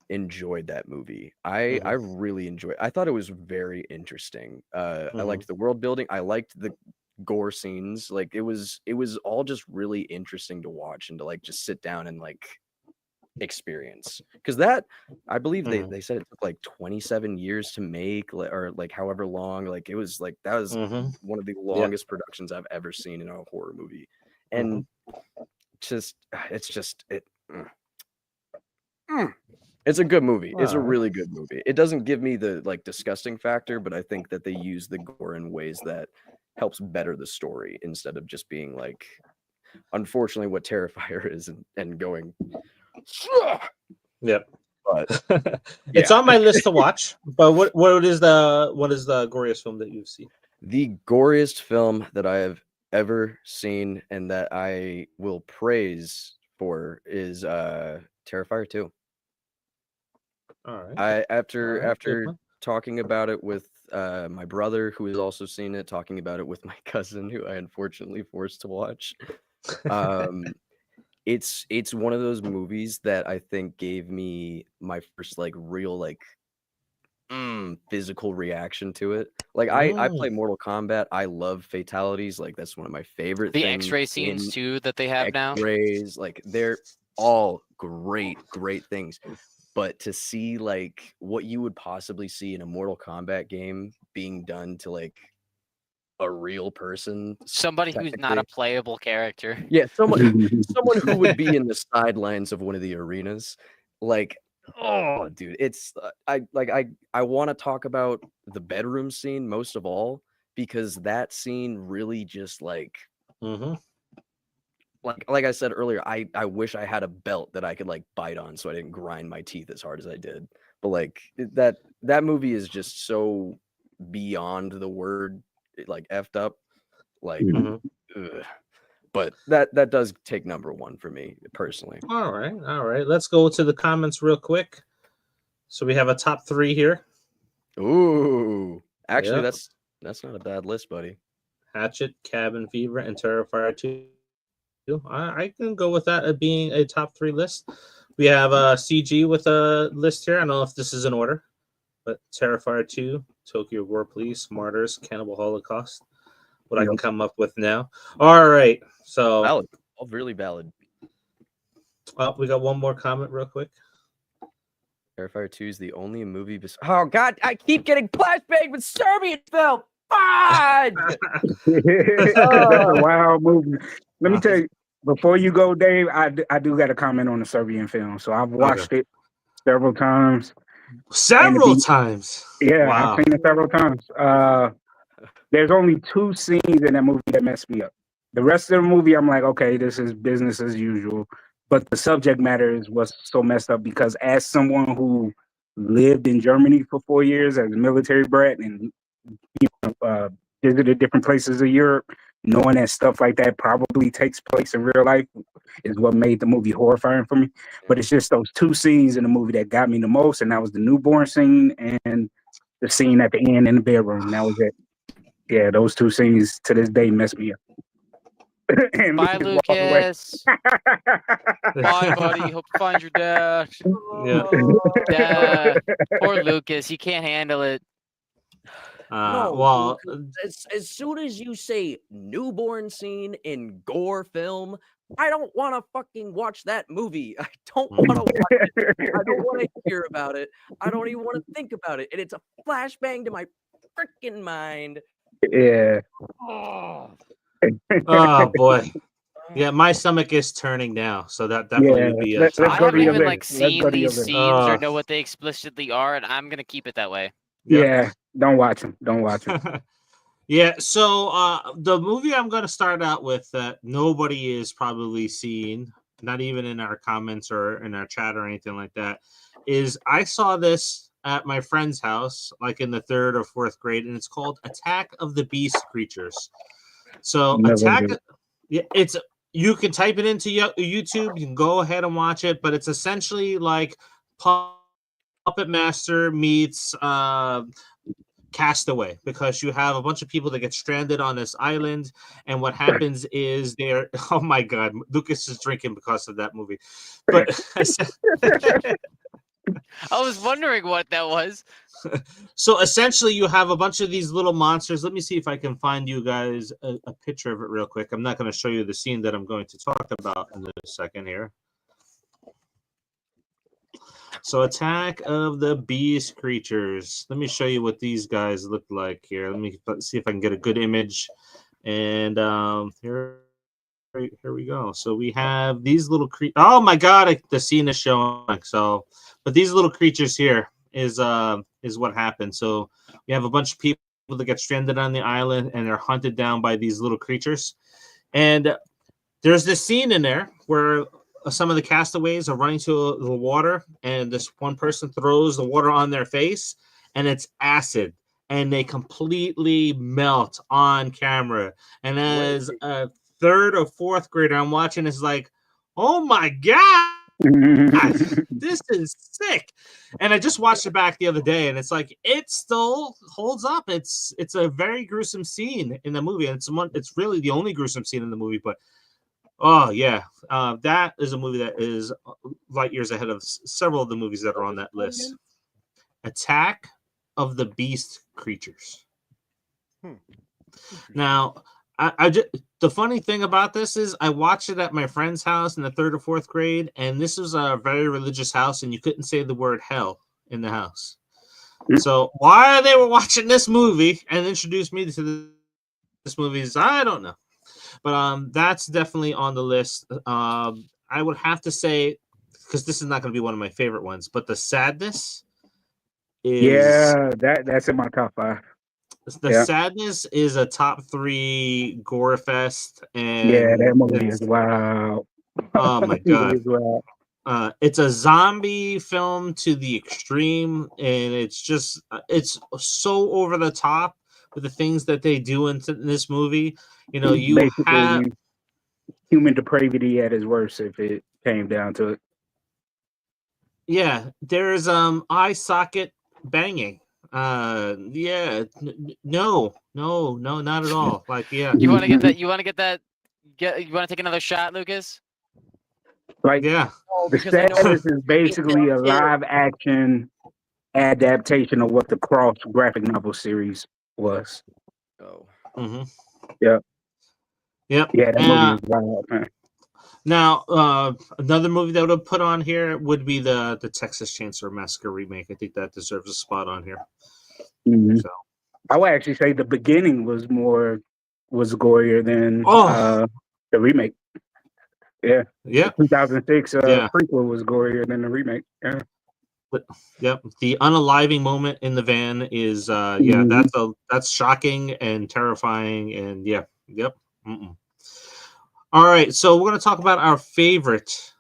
S3: enjoyed that movie. I really enjoyed. I thought it was very interesting. I liked the world building. I liked the gore scenes. Like it was all just really interesting to watch and to like just sit down and like experience, because that I believe they said it took like 27 years to make, or like however long. Like it was like that was one of the longest productions I've ever seen in a horror movie, and it's a good movie. It's a really good movie. It doesn't give me the like disgusting factor, but I think that they use the gore in ways that helps better the story instead of just being like, unfortunately, what Terrifier is and going.
S2: Yep.
S3: But
S2: it's on my list to watch. But what is the goriest film that you've seen?
S3: The goriest film that I have ever seen and that I will praise for is Terrifier 2.
S2: All right.
S3: After talking about it with my brother, who has also seen it, talking about it with my cousin, who I unfortunately forced to watch. It's one of those movies that I think gave me my first like real like physical reaction to it. Like I play Mortal Kombat. I love fatalities. Like that's one of my favorite
S1: The
S3: things.
S1: X-ray scenes too that they have now.
S3: X-rays, like they're all great things. But to see like what you would possibly see in a Mortal Kombat game being done to like a real person,
S1: somebody who's not a playable character.
S3: Yeah, someone who would be in the sidelines of one of the arenas. Like, oh, dude, it's I want to talk about the bedroom scene most of all, because that scene really just like like I said earlier, I wish I had a belt that I could like bite on so I didn't grind my teeth as hard as I did. But like that movie is just so beyond the word like effed up, like but that does take number one for me personally.
S2: All right, let's go to the comments real quick. So we have a top 3 here.
S3: Ooh, actually that's not a bad list, buddy.
S2: Hatchet, Cabin Fever, and Terrifier 2. I can go with that being a top 3 list. We have CG with a list here. I don't know if this is in order, but Terrifier 2, Tokyo Gore Police, Martyrs, Cannibal Holocaust. What I can come up with now. All right, so
S3: valid, all really valid.
S2: Oh, we got one more comment real quick.
S3: Terrifier 2 is the only movie. Oh God, I keep getting flashbanged with Serbian film. Fine.
S4: Wow movie. Let me tell you, before you go, Dave, I do got a comment on the Serbian film. So I've watched it several times.
S2: Several times?
S4: Yeah, wow. I've seen it several times. There's only 2 scenes in that movie that messed me up. The rest of the movie, I'm like, okay, this is business as usual. But the subject matter is what's so messed up, because as someone who lived in Germany for 4 years as a military brat and visited different places of Europe, knowing that stuff like that probably takes place in real life is what made the movie horrifying for me. But it's just those 2 scenes in the movie that got me the most, and that was the newborn scene and the scene at the end in the bedroom. That was it. Yeah, those 2 scenes to this day mess me up.
S1: Bye, Lucas. Bye, buddy. Hope you find your dad. Yeah. Poor Lucas. He can't handle it.
S3: No,
S2: well,
S3: as soon as you say newborn scene in gore film, I don't want to fucking watch that movie. I don't want to watch it. I don't want to hear about it. I don't even want to think about it. And it's a flashbang to my freaking mind.
S4: Yeah.
S2: Oh boy. Yeah, my stomach is turning now, so that definitely would be.
S4: Let's
S1: I haven't even
S4: like
S1: seen these scenes or know what they explicitly are, and I'm gonna keep it that way.
S4: Yeah, don't watch them. Don't watch them.
S2: Yeah, so the movie I'm going to start out with that nobody is probably seen, not even in our comments or in our chat or anything like that, is I saw this at my friend's house, like in the 3rd or 4th grade, and it's called Attack of the Beast Creatures. So it's you can type it into YouTube, you can go ahead and watch it, but it's essentially like Puppet Master meets Castaway, because you have a bunch of people that get stranded on this island, and what happens is they're oh my god, Lucas is drinking because of that movie. But
S1: I was wondering what that was.
S2: So essentially, you have a bunch of these little monsters. Let me see if I can find you guys a picture of it real quick. I'm not going to show you the scene that I'm going to talk about in a second here. So, Attack of the Beast creatures. Let me show you what these guys look like here. Let me see if I can get a good image. And here we go. So we have these little creatures. Oh my God, the scene is showing. So, but these little creatures here is what happened. So we have a bunch of people that get stranded on the island, and they're hunted down by these little creatures. And there's this scene in there where some of the castaways are running to the water, and this one person throws the water on their face, and it's acid, and they completely melt on camera. And as a third or fourth grader, I'm watching, it's like, oh my God, this is sick. And I just watched it back the other day, and it's like it still holds up. It's a very gruesome scene in the movie, and it's really the only gruesome scene in the movie, but oh yeah, that is a movie that is light years ahead of several of the movies that are on that list. Attack of the Beast creatures. Now, the funny thing about this is I watched it at my friend's house in the 3rd or 4th grade, and this was a very religious house, and you couldn't say the word hell in the house. So why they were watching this movie and introduced me to this movie is I don't know. But that's definitely on the list. I would have to say, because this is not going to be one of my favorite ones, but The Sadness is
S4: that's in my top 5.
S2: The Sadness is a top 3 gore fest, and
S4: that movie is wild.
S2: Oh my God. It's a zombie film to the extreme, and it's so over the top with the things that they do in this movie. You know, you
S4: basically
S2: have
S4: human depravity at its worst if it came down to it.
S2: Yeah, there's eye socket banging. Yeah, no, not at all. Like, yeah,
S1: You want to get that? You want to get that? You want to take another shot, Lucas?
S4: Like,
S2: yeah.
S4: The Sadness is basically a live action adaptation of what the Cross graphic novel series was.
S3: Oh.
S2: Mm-hmm.
S4: Yep.
S2: Yeah,
S4: that movie is wild, man.
S2: Now, another movie that would have put on here would be the Texas Chainsaw Massacre remake. I think that deserves a spot on here.
S4: Mm-hmm.
S2: So,
S4: I would actually say the beginning was gorier than the remake. Yeah.
S2: Yeah.
S4: The 2006 prequel was gorier than the remake. Yeah.
S2: Yep. The unaliving moment in the van is that's shocking and terrifying, and yep. Mm-mm. All right, so we're going to talk about our favorite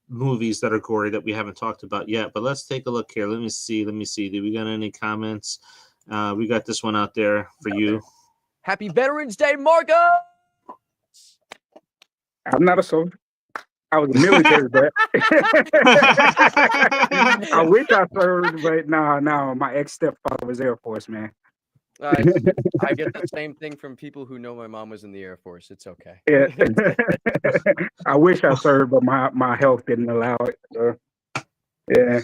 S2: movies that are gory that we haven't talked about yet. But let's take a look here. Let me see. Do we got any comments? We got this one out there for you.
S3: Happy Veterans Day, Marcus!
S4: I'm not a soldier. I was a military vet. I wish I served, but no. My ex-stepfather was Air Force, man.
S3: I get the same thing from people who know my mom was in the Air Force. It's okay.
S4: Yeah. I wish I served, but my health didn't allow it. So, yeah.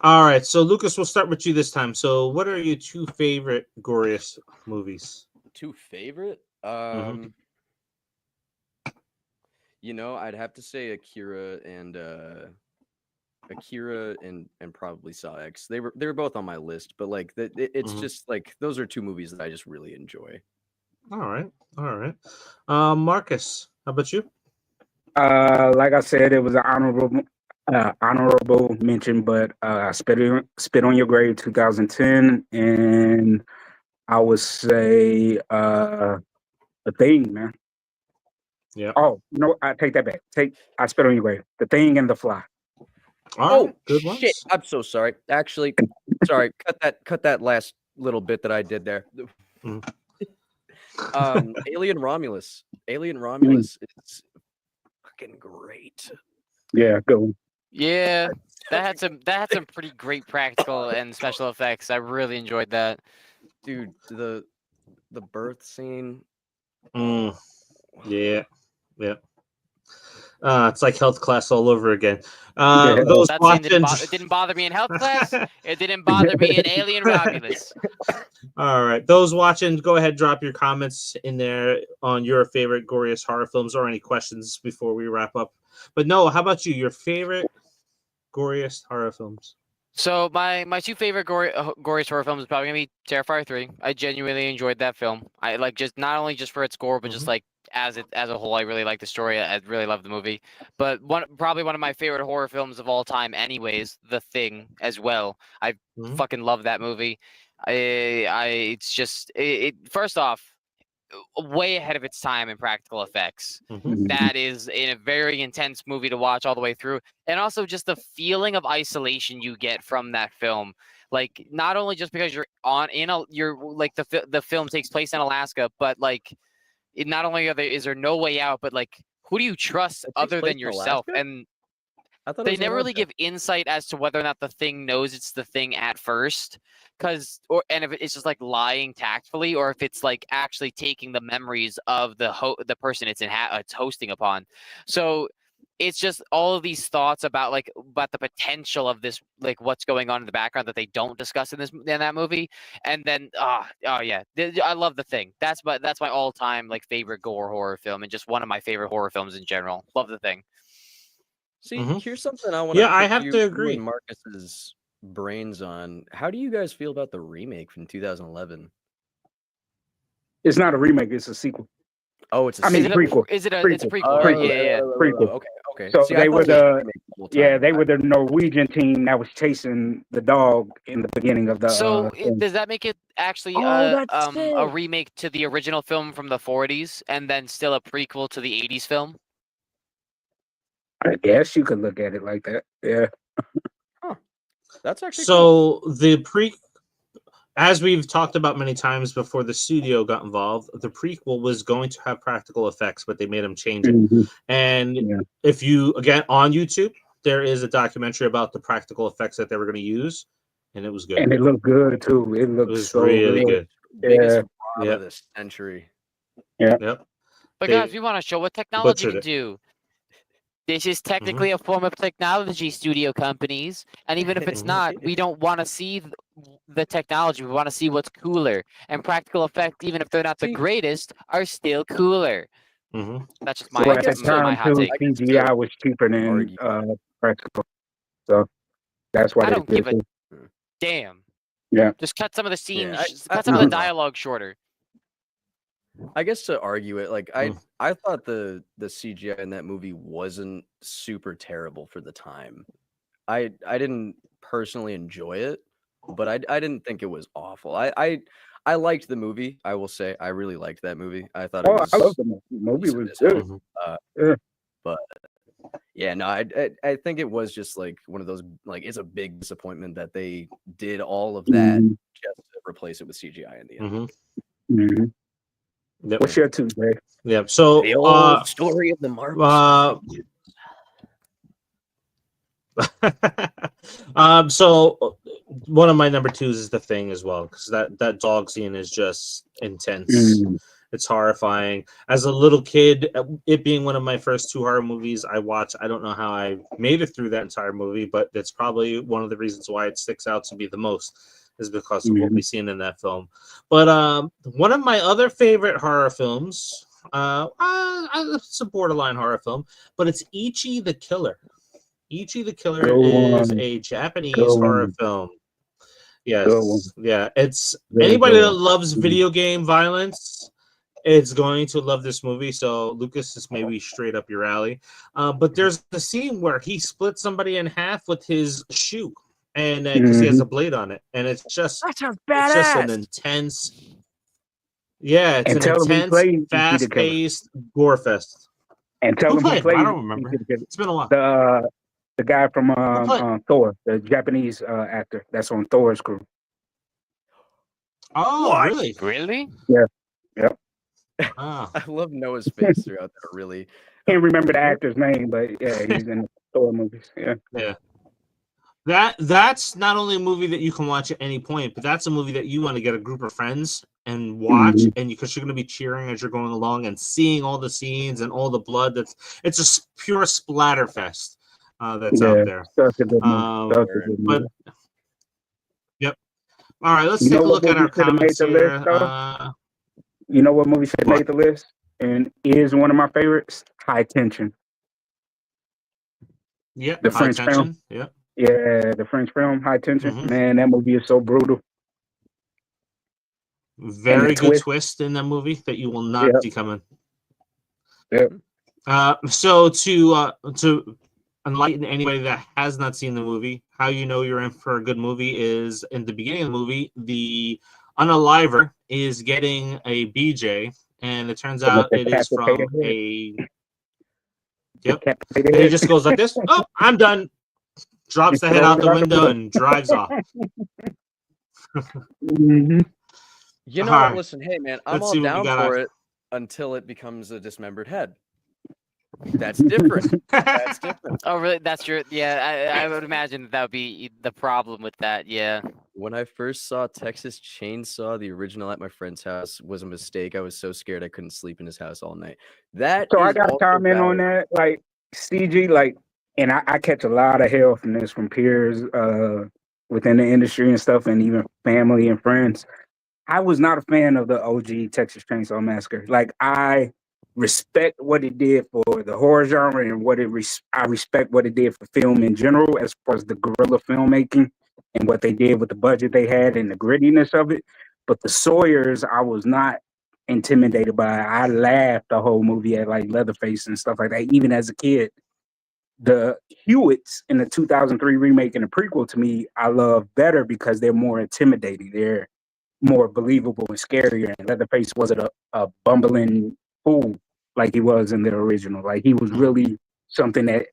S2: All right, so Lucas, we'll start with you this time. So, what are your 2 favorite Goriest movies?
S3: 2 favorite? You know, I'd have to say Akira and probably Saw X. They were both on my list, but like it's just like those are 2 movies that I just really enjoy. All
S2: right. Marcus, how about you?
S4: Like I said, it was an honorable mention, but Spit on Your Grave 2010, and I would say The Thing, man.
S2: Yeah.
S4: Oh, no, I take that back. I Spit on Your Grave. The Thing and The Fly.
S2: Good
S3: shit!
S2: ones.
S3: I'm so sorry. Actually, sorry. Cut that last little bit that I did there. Alien Romulus. Alien Romulus is fucking great.
S4: Yeah, good one.
S1: Yeah, that had some pretty great practical and special effects. I really enjoyed that.
S3: Dude, the birth scene.
S2: Yeah. It's like health class all over again.
S4: Yeah.
S2: Those
S1: That scene
S2: watching.
S1: it didn't bother me in health class. It didn't bother me in Alien Romulus.
S2: All right, those watching, go ahead, drop your comments in there on your favorite Goriest horror films or any questions before we wrap up. But no, how about you? Your favorite Goriest horror films?
S1: So my two favorite gory horror films is probably gonna be Terrifier 3. I genuinely enjoyed that film. I like just not only just for its gore, but just like as a whole. I really like the story. I really love the movie. But probably one of my favorite horror films of all time, anyways, The Thing as well. I fucking love that movie. It's just first off, way ahead of its time in practical effects. That is a very intense movie to watch all the way through, and also just the feeling of isolation you get from that film. Like not only just because you're like the film takes place in Alaska, but like not only is there no way out, but like who do you trust other than yourself? And
S3: I thought
S1: they never really give insight as to whether or not the Thing knows it's the Thing at first, and if it's just like lying tactfully, or if it's like actually taking the memories of the person it's hosting upon. So it's just all of these thoughts about the potential of this, like what's going on in the background that they don't discuss in that movie. And then oh yeah, I love The Thing. That's my all time like favorite gore horror film, and just one of my favorite horror films in general. Love The Thing.
S3: See, here's something I want to
S2: I have to agree.
S3: Marcus's brains on. How do you guys feel about the remake from 2011?
S4: It's not a remake; it's a sequel.
S3: Oh, it's a
S4: prequel.
S1: It's a prequel?
S4: Prequel.
S1: Yeah.
S4: Prequel.
S3: Okay.
S4: So
S3: See,
S4: they were they were
S3: the
S4: the Norwegian team that was chasing the dog in the beginning of the.
S1: So
S4: thing.
S1: does that make it actually
S3: that's
S1: a remake to the original film from the 40s, and then still a prequel to the 80s film?
S4: I guess you could look at it like that. Yeah.
S3: That's actually
S2: so cool. As we've talked about many times before the studio got involved, the prequel was going to have practical effects, but they made them change it. And if you, again, on YouTube, there is a documentary about the practical effects that they were going to use, and it was good.
S4: And it looked good, too. It
S2: was
S4: so
S2: really good.
S3: Biggest of this century.
S4: Yeah.
S2: Yep.
S1: But guys, we want to show what technology can do. This is technically a form of technology, studio companies. And even if it's not, we don't want to see the technology. We want to see what's cooler. And practical effects, even if they're not the greatest, are still cooler. That's just my,
S4: at the time,
S1: my hot take.
S4: CGI was cheaper than practical. So that's why
S1: I don't give a damn.
S4: Yeah.
S1: Just cut some of the scenes, cut some of the dialogue shorter.
S3: I guess to argue it, like I thought the CGI in that movie wasn't super terrible for the time. I didn't personally enjoy it, but I didn't think it was awful. I liked the movie. I will say I really liked that movie. I thought it was.
S4: I love the movie. The movie was good.
S3: But yeah, no, I think it was just like one of those, like, it's a big disappointment that they did all of that just to replace it with CGI in the end.
S4: What's your two, Greg?
S2: Yeah. So
S3: the old story of the Marvel.
S2: So one of my number twos is The Thing as well, because that dog scene is just intense. It's horrifying. As a little kid, it being one of my first two horror movies I watched, I don't know how I made it through that entire movie, but that's probably one of the reasons why it sticks out to me the most, is because of what we've seen in that film. But one of my other favorite horror films, it's a borderline horror film, but it's Ichi the Killer. Ichi the Killer is a Japanese horror film. Yes, yeah. It's anybody that loves video game violence, it's going to love this movie. So Lucas is maybe straight up your alley. But there's the scene where he splits somebody in half with his shoe, and because he has a blade on it, and it's just an intense. Yeah, it's an intense, fast-paced gore fest.
S4: And tell him who played.
S2: I don't remember. It's been a while.
S4: The guy from Thor, the Japanese actor that's on Thor's crew.
S2: Oh, really?
S1: Really?
S4: Yeah. Yep.
S3: I love Noah's face throughout that. Really,
S4: can't remember the actor's name, but yeah, he's in the Thor movies. Yeah.
S2: Yeah. That's not only a movie that you can watch at any point, but that's a movie that you want to get a group of friends and watch, and because you're going to be cheering as you're going along and seeing all the scenes and all the blood. It's a pure splatter fest that's out there.
S4: Such a good movie. Such a good
S2: But
S4: movie.
S2: yep. All right, let's
S4: You
S2: take
S4: know
S2: a
S4: what
S2: look at
S4: movie
S2: our
S4: should have made
S2: comments
S4: the list,
S2: here.
S4: though? You know what movie should have
S2: What?
S4: made the list and is one of my favorites? High Tension.
S2: Yeah,
S4: The
S2: High
S4: French film.
S2: Tension. Yeah.
S4: Yeah, the French film, High Tension.
S2: Mhm.
S4: Man, that movie is so brutal.
S2: Very good
S4: twist.
S2: twist in that movie that you will not
S4: Yep.
S2: see coming.
S4: Yep.
S2: So to enlighten anybody that has not seen the movie, how you know you're in for a good movie is in the beginning of the movie, the unaliver is getting a BJ, and it turns out it is from a yep. And he just goes like this. Oh, I'm done. Drops the head out the window and drives off.
S4: Mhm.
S3: You know
S2: All
S3: what?
S2: right.
S3: Listen, hey man, I'm
S2: Let's
S3: all
S2: see what we
S3: down
S2: got
S3: for
S2: on-
S3: it until it becomes a dismembered head. That's different. That's different.
S1: Oh, really? That's your I would imagine that would be the problem with that. Yeah.
S3: When I first saw Texas Chainsaw, the original, at my friend's house, was a mistake. I was so scared I couldn't sleep in his house all night. That
S4: So I
S3: is
S4: got to
S3: also
S4: comment on
S3: valid.
S4: that. Like, CG, like, and I catch a lot of hell from this from peers within the industry and stuff, and even family and friends. I was not a fan of the OG Texas Chainsaw Massacre. Like, I respect what it did for the horror genre and I respect what it did for film in general, as far as the guerrilla filmmaking and what they did with the budget they had and the grittiness of it. But the Sawyers, I was not intimidated by. I laughed the whole movie at like Leatherface and stuff like that, even as a kid. The Hewitts in the 2003 remake and the prequel, to me, I love better because they're more intimidating. They're more believable and scarier. And Leatherface wasn't a bumbling fool like he was in the original. Like, he was really something that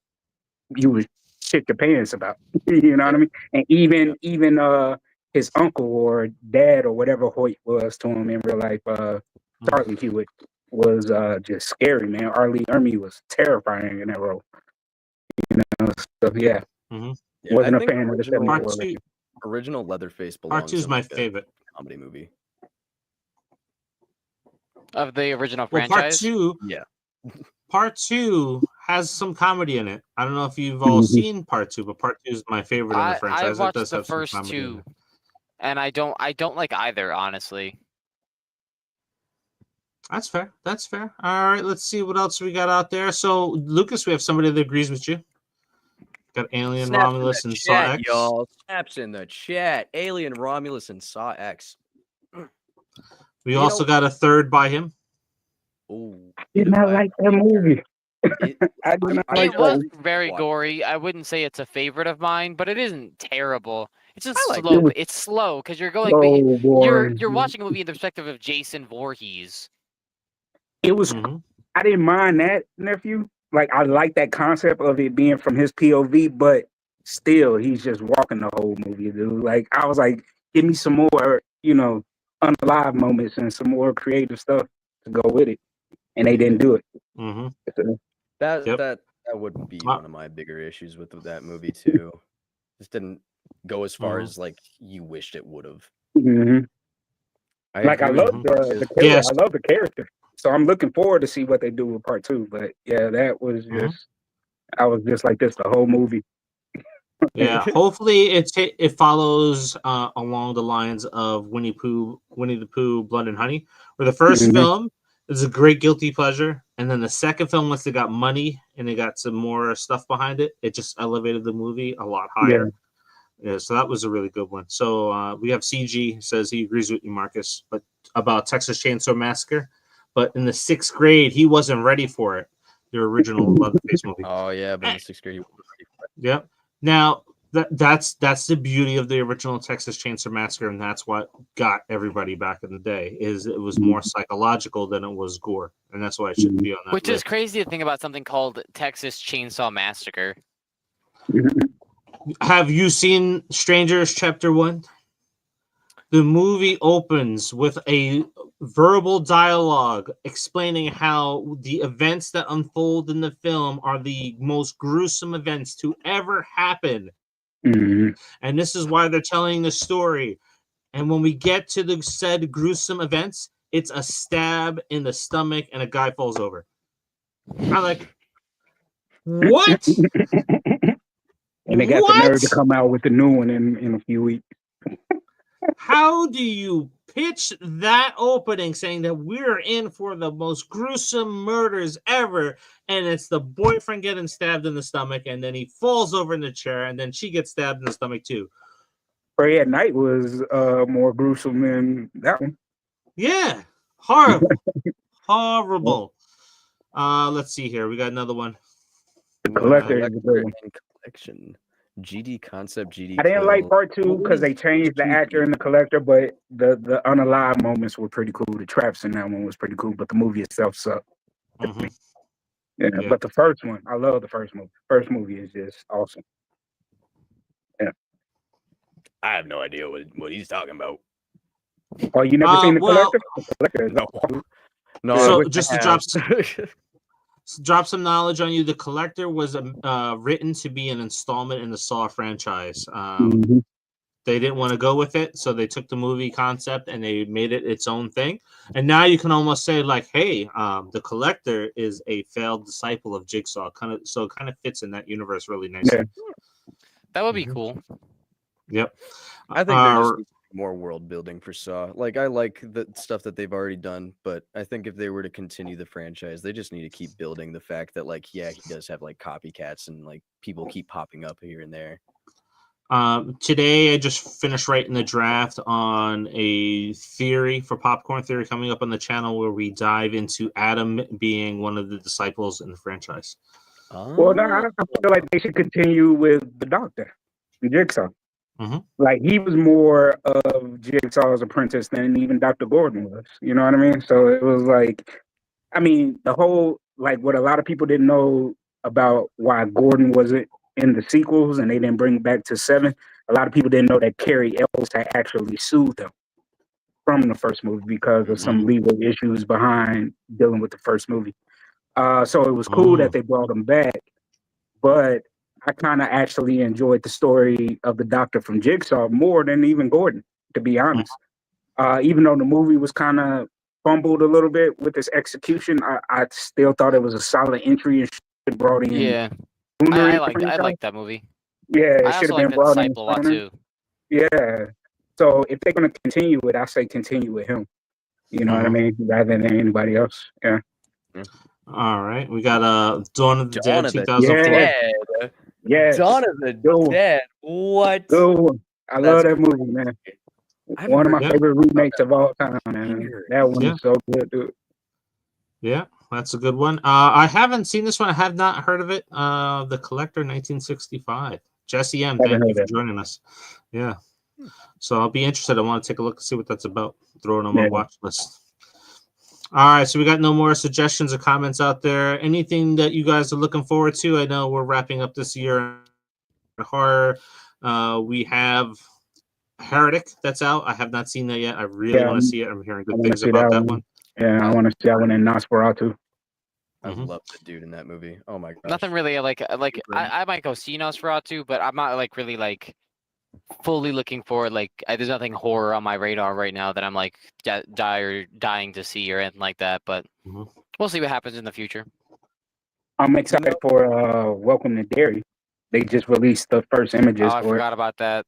S4: you would shit your pants about. You know what I mean? And even his uncle or dad or whatever Hoyt was to him in real life, Charlie Hewitt, was just scary, man. Arlie Ermy was terrifying in that role. You know, so yeah.
S2: Mhm.
S3: Yeah,
S4: Wasn't
S3: I
S4: a
S3: think
S4: fan of the
S3: original,
S4: 74
S2: Part two,
S3: original Leatherface
S2: part
S3: belongs
S2: two is
S3: in
S2: my
S3: like a
S2: favorite.
S3: comedy movie.
S1: Of the original
S2: Well,
S1: franchise.
S3: Yeah.
S2: part two has some comedy in it. I don't know if you've all
S4: Mhm.
S2: seen part two, but part two is my favorite in the
S1: I
S2: franchise. It
S1: watched
S2: does
S1: the
S2: have some
S1: first
S2: comedy in
S1: two,
S2: it.
S1: and I don't like either, honestly.
S2: That's fair. That's fair. All right, let's see what else we got out there. So, Lucas, we have somebody that agrees with you. Got Alien,
S3: Snaps in
S2: Romulus,
S3: the
S2: and Saw
S3: chat,
S2: X.
S3: y'all. Snaps in the chat. Alien, Romulus, and Saw X.
S2: We
S3: You
S2: also
S3: know-
S2: got a third by him.
S3: Ooh,
S4: Did not like that movie.
S3: It,
S4: I did not
S3: I
S4: like
S1: It was
S4: that.
S1: very
S3: Watch.
S1: gory. I wouldn't say it's a favorite of mine, but it isn't terrible. It's just
S3: I like
S1: slow.
S4: it.
S1: It's slow because you're going.
S4: Oh boy.
S1: You're watching a movie in the perspective of Jason Voorhees.
S4: It was.
S2: Mhm.
S4: I didn't mind that, nephew. Like, I like that concept of it being from his POV, but still, he's just walking the whole movie, dude. Like, I was like, give me some more, unalive moments and some more creative stuff to go with it, and they didn't do it.
S2: Mhm.
S3: that
S2: Yep.
S3: that that would be
S2: Uh,
S3: one of my bigger issues with that movie too. Just didn't go as far
S2: Mhm.
S3: as like you wished it would have.
S4: Mhm.
S3: I
S4: Like, I
S3: agree
S4: love
S3: with
S4: the
S3: part two.
S4: character.
S2: Yes.
S4: I love the character. So I'm looking forward to see what they do with part 2. But yeah, that was
S2: Mhm.
S4: just. I was just like this the whole movie.
S2: Yeah. Hopefully, it follows along the lines of Winnie the Pooh, Blood and Honey, where the first
S4: Mhm.
S2: film is a great guilty pleasure, and then the second film, once they got money and they got some more stuff behind it, it just elevated the movie a lot higher. Yeah, so that was a really good one. So we have CG says he agrees with you, Marcus, but about Texas Chainsaw Massacre. But in the 6th grade, he wasn't ready for it. The original Leatherface movie.
S3: Oh yeah, but in the 6th grade, you weren't ready for it.
S2: Yep. Now that's the beauty of the original Texas Chainsaw Massacre, and that's what got everybody back in the day. Is it was more psychological than it was gore, and that's why it shouldn't be on that
S1: Which is
S2: list.
S1: crazy to think about something called Texas Chainsaw Massacre.
S2: Have you seen Strangers Chapter 1? The movie opens with a verbal dialogue explaining how the events that unfold in the film are the most gruesome events to ever happen
S4: Mhm.
S2: And this is why they're telling the story. And when we get to the said gruesome events, it's a stab in the stomach and a guy falls over. I'm like, what?
S4: And they got the nerve to
S2: What?
S4: come out with the new one in a few weeks.
S2: How do you pitch that opening saying that we're in for the most gruesome murders ever? And it's the boyfriend getting stabbed in the stomach, and then he falls over in the chair, and then she gets stabbed in the stomach too.
S4: Prey at Night was more gruesome than that one.
S2: Yeah, horrible, horrible. Let's see here. We got another one.
S4: The Collector is a good one.
S3: and Collection. GD Concept, GD
S4: I didn't like
S3: Kill.
S4: part 2 because they changed the actor in the Collector, but the unalive moments were pretty cool. The traps in that one was pretty cool, but the movie itself sucked.
S2: Mhm.
S4: Yeah,
S2: Yeah.
S4: but the first one, I love the first movie. First movie is just awesome.
S3: I have no idea what he's talking about.
S4: Oh, you never seen the
S2: well-
S4: Collector? The Collector is
S3: No.
S4: awesome.
S3: No,
S2: So
S3: I wish I
S2: just to
S3: had.
S2: drop some knowledge on you, The Collector was written to be an installment in the Saw franchise.
S4: Mhm.
S2: They didn't want to go with it, so they took the movie concept and they made it its own thing. And now you can almost say, like, hey, The Collector is a failed disciple of Jigsaw. So it kind of fits in that universe really nicely.
S4: Yeah.
S1: That would be
S2: Mhm.
S1: cool.
S2: Yep.
S3: I think there just needs to be more world building for Saw. Like, I like the stuff that they've already done, but I think if they were to continue the franchise, they just need to keep building the fact that, like, yeah, he does have like copycats and like people keep popping up here and there.
S2: Today, I just finished writing the draft on a theory for Popcorn Theory coming up on the channel where we dive into Adam being one of the disciples in the franchise.
S4: Well, no, I feel like they should continue with the Doctor, Jigsaw.
S2: Mhm.
S4: Like, he was more of Jigsaw's apprentice than even Dr. Gordon was. You know what I mean? So it was like, I mean, the whole, like, what a lot of people didn't know about why Gordon wasn't in the sequels and they didn't bring it back to 7. A lot of people didn't know that Carrie Ellis had actually sued them from the first movie because of some legal issues behind dealing with the first movie. So it was cool that they brought him back, but I kind of actually enjoyed the story of the Doctor from Jigsaw more than even Gordon, to be honest. Even though the movie was kind of fumbled a little bit with its execution, I still thought it was a solid entry and should have brought in.
S1: Yeah,
S4: Spooner
S1: I
S4: in the
S1: like
S4: franchise.
S1: that movie.
S4: Yeah, it
S1: I
S4: should
S1: also
S4: have
S1: like
S4: been
S1: that
S4: brought in.
S1: disciple a lot
S4: Spooner.
S1: too.
S4: Yeah. So if they're gonna continue it, I say continue with him. You know what I mean? Rather than anybody else. Yeah.
S2: All right. We got Dawn of the
S3: Dawn
S2: Dead
S3: of the
S2: 2004.
S3: Dead.
S4: Yes.
S3: Dawn of the
S4: Good.
S3: Dead. What?
S4: Good one. I love that movie, man. One of my favorite remakes of all time, man. That one is so good, dude.
S2: Yeah, that's a good one. I haven't seen this one. I have not heard of it. The Collector 1965. Jesse M, thank you for joining us. Yeah. So I'll be interested. I want to take a look and see what that's about. Throw it on my watch list. All right, so we got no more suggestions or comments out there. Anything that you guys are looking forward to? I know we're wrapping up this year in horror. We have Heretic that's out. I have not seen that yet. I really want to see it. I'm hearing good things about that one.
S4: Yeah, I want to see that one in Nosferatu.
S3: I love the dude in that movie. Oh my god.
S1: Nothing really like I might go see Nosferatu, but I'm not like really like fully looking forward. Like there's nothing horror on my radar right now that I'm like dying to see or anything like that. But we'll see what happens in the future.
S4: I'm excited for Welcome to Derry. They just released the first images.
S1: I forgot about that.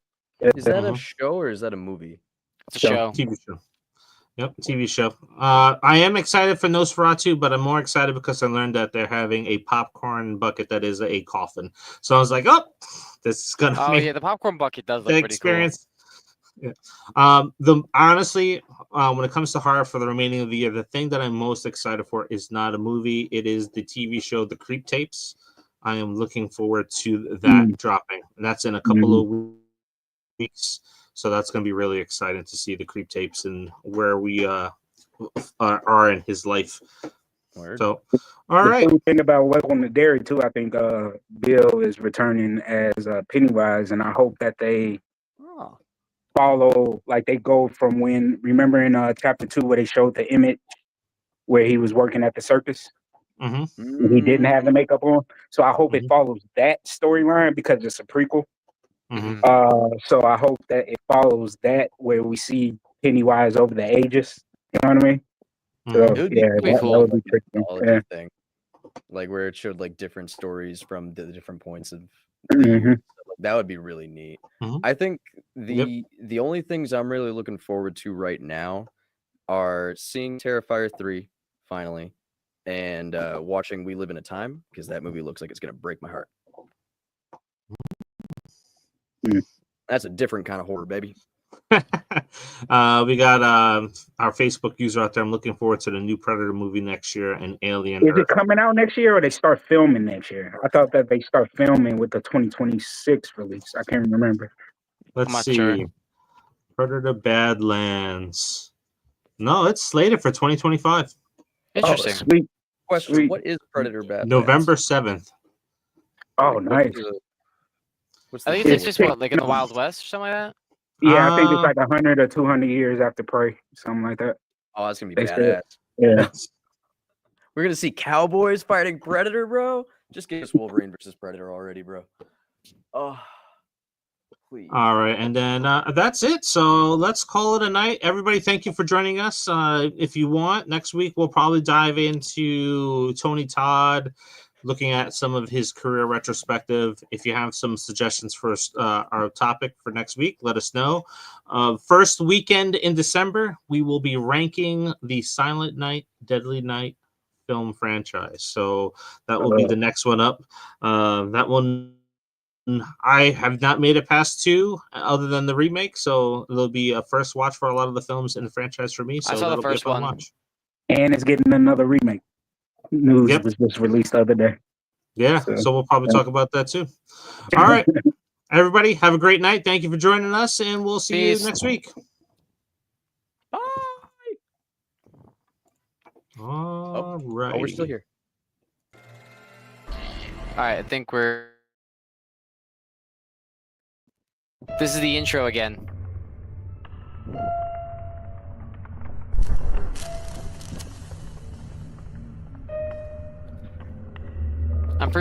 S3: Is that a show or is that a movie?
S1: It's a show.
S2: TV show. Yep, TV show. I am excited for Nosferatu, but I'm more excited because I learned that they're having a popcorn bucket that is a coffin. So I was like, oh, this is gonna.
S1: Oh yeah, the popcorn bucket does look pretty
S2: experience. Cool. Yeah. Honestly, when it comes to horror for the remaining of the year, the thing that I'm most excited for is not a movie. It is the TV show, The Creep Tapes. I am looking forward to that dropping. And that's in a couple of weeks. So that's going to be really exciting to see the Creep Tapes and where we are in his life.
S3: Word.
S2: So, all right.
S4: The thing about Welcome to Derry too, I think Bill is returning as Pennywise, and I hope that they follow, like they go from when, remember in chapter 2 where they showed the image where he was working at the circus. He didn't have the makeup on. So I hope it follows that storyline because it's a prequel.
S2: Mhm.
S4: So I hope that it follows that where we see Pennywise over the ages. You know what I mean? So
S2: Mhm.
S3: It would
S4: yeah,
S3: be
S1: be
S4: that
S1: cool.
S4: would be tricky.
S3: anthology
S4: Yeah.
S3: thing, like where it showed like different stories from the different points of the
S4: Mhm.
S3: year. So, like, that would be really neat.
S2: Mhm.
S3: I think
S2: Yep.
S3: the only things I'm really looking forward to right now are seeing Terrifier 3 finally, and watching We Live in a Time, because that movie looks like it's gonna break my heart.
S4: Mm.
S3: That's a different kind of horror, baby.
S2: We got our Facebook user out there. I'm looking forward to the new Predator movie next year and Alien
S4: Is it
S2: Earth.
S4: coming out next year or they start filming next year? I thought that they start filming with the 2026 release. I can't remember.
S2: Let's
S1: not
S2: see.
S1: sure.
S2: Predator Badlands. No, it's slated for 2025.
S1: Interesting.
S4: Oh, sweet.
S3: Question:
S4: Sweet.
S3: What is Predator Badlands?
S2: November 7th.
S4: Oh,
S3: Like,
S4: nice.
S3: What's
S1: I
S3: the
S1: think
S3: deal
S1: it's
S3: with
S1: just what, like in the Wild West or something like that.
S4: Yeah, I think it's
S2: Uh,
S4: like 100 or 200 years after Prey, something like that.
S3: Oh, that's gonna be
S4: They said.
S3: badass.
S4: Yeah.
S3: We're gonna see cowboys fighting Predator, bro. Just give us Wolverine versus Predator already, bro. Oh, please.
S2: All right, and then that's it. So let's call it a night. Everybody, thank you for joining us. If you want, next week we'll probably dive into Tony Todd, looking at some of his career retrospective. If you have some suggestions for our topic for next week, let us know. First weekend in December, we will be ranking the Silent Night, Deadly Night film franchise. So that will be the next one up. That one I have not made it past 2 other than the remake, so it'll be a first watch for a lot of the films in the franchise for me. So
S1: I saw the
S2: that'll be a
S1: first
S2: fun
S1: one.
S2: watch.
S4: And it's getting another remake. News
S2: Yep.
S4: was just released the other day.
S2: Yeah, so we'll probably talk about that too. All right, everybody, have a great night. Thank you for joining us, and we'll see
S1: Peace.
S2: you next week.
S3: Bye.
S2: All right.
S3: Oh, we're still here.
S1: All right, I think we're. This is the intro again. I'm pretty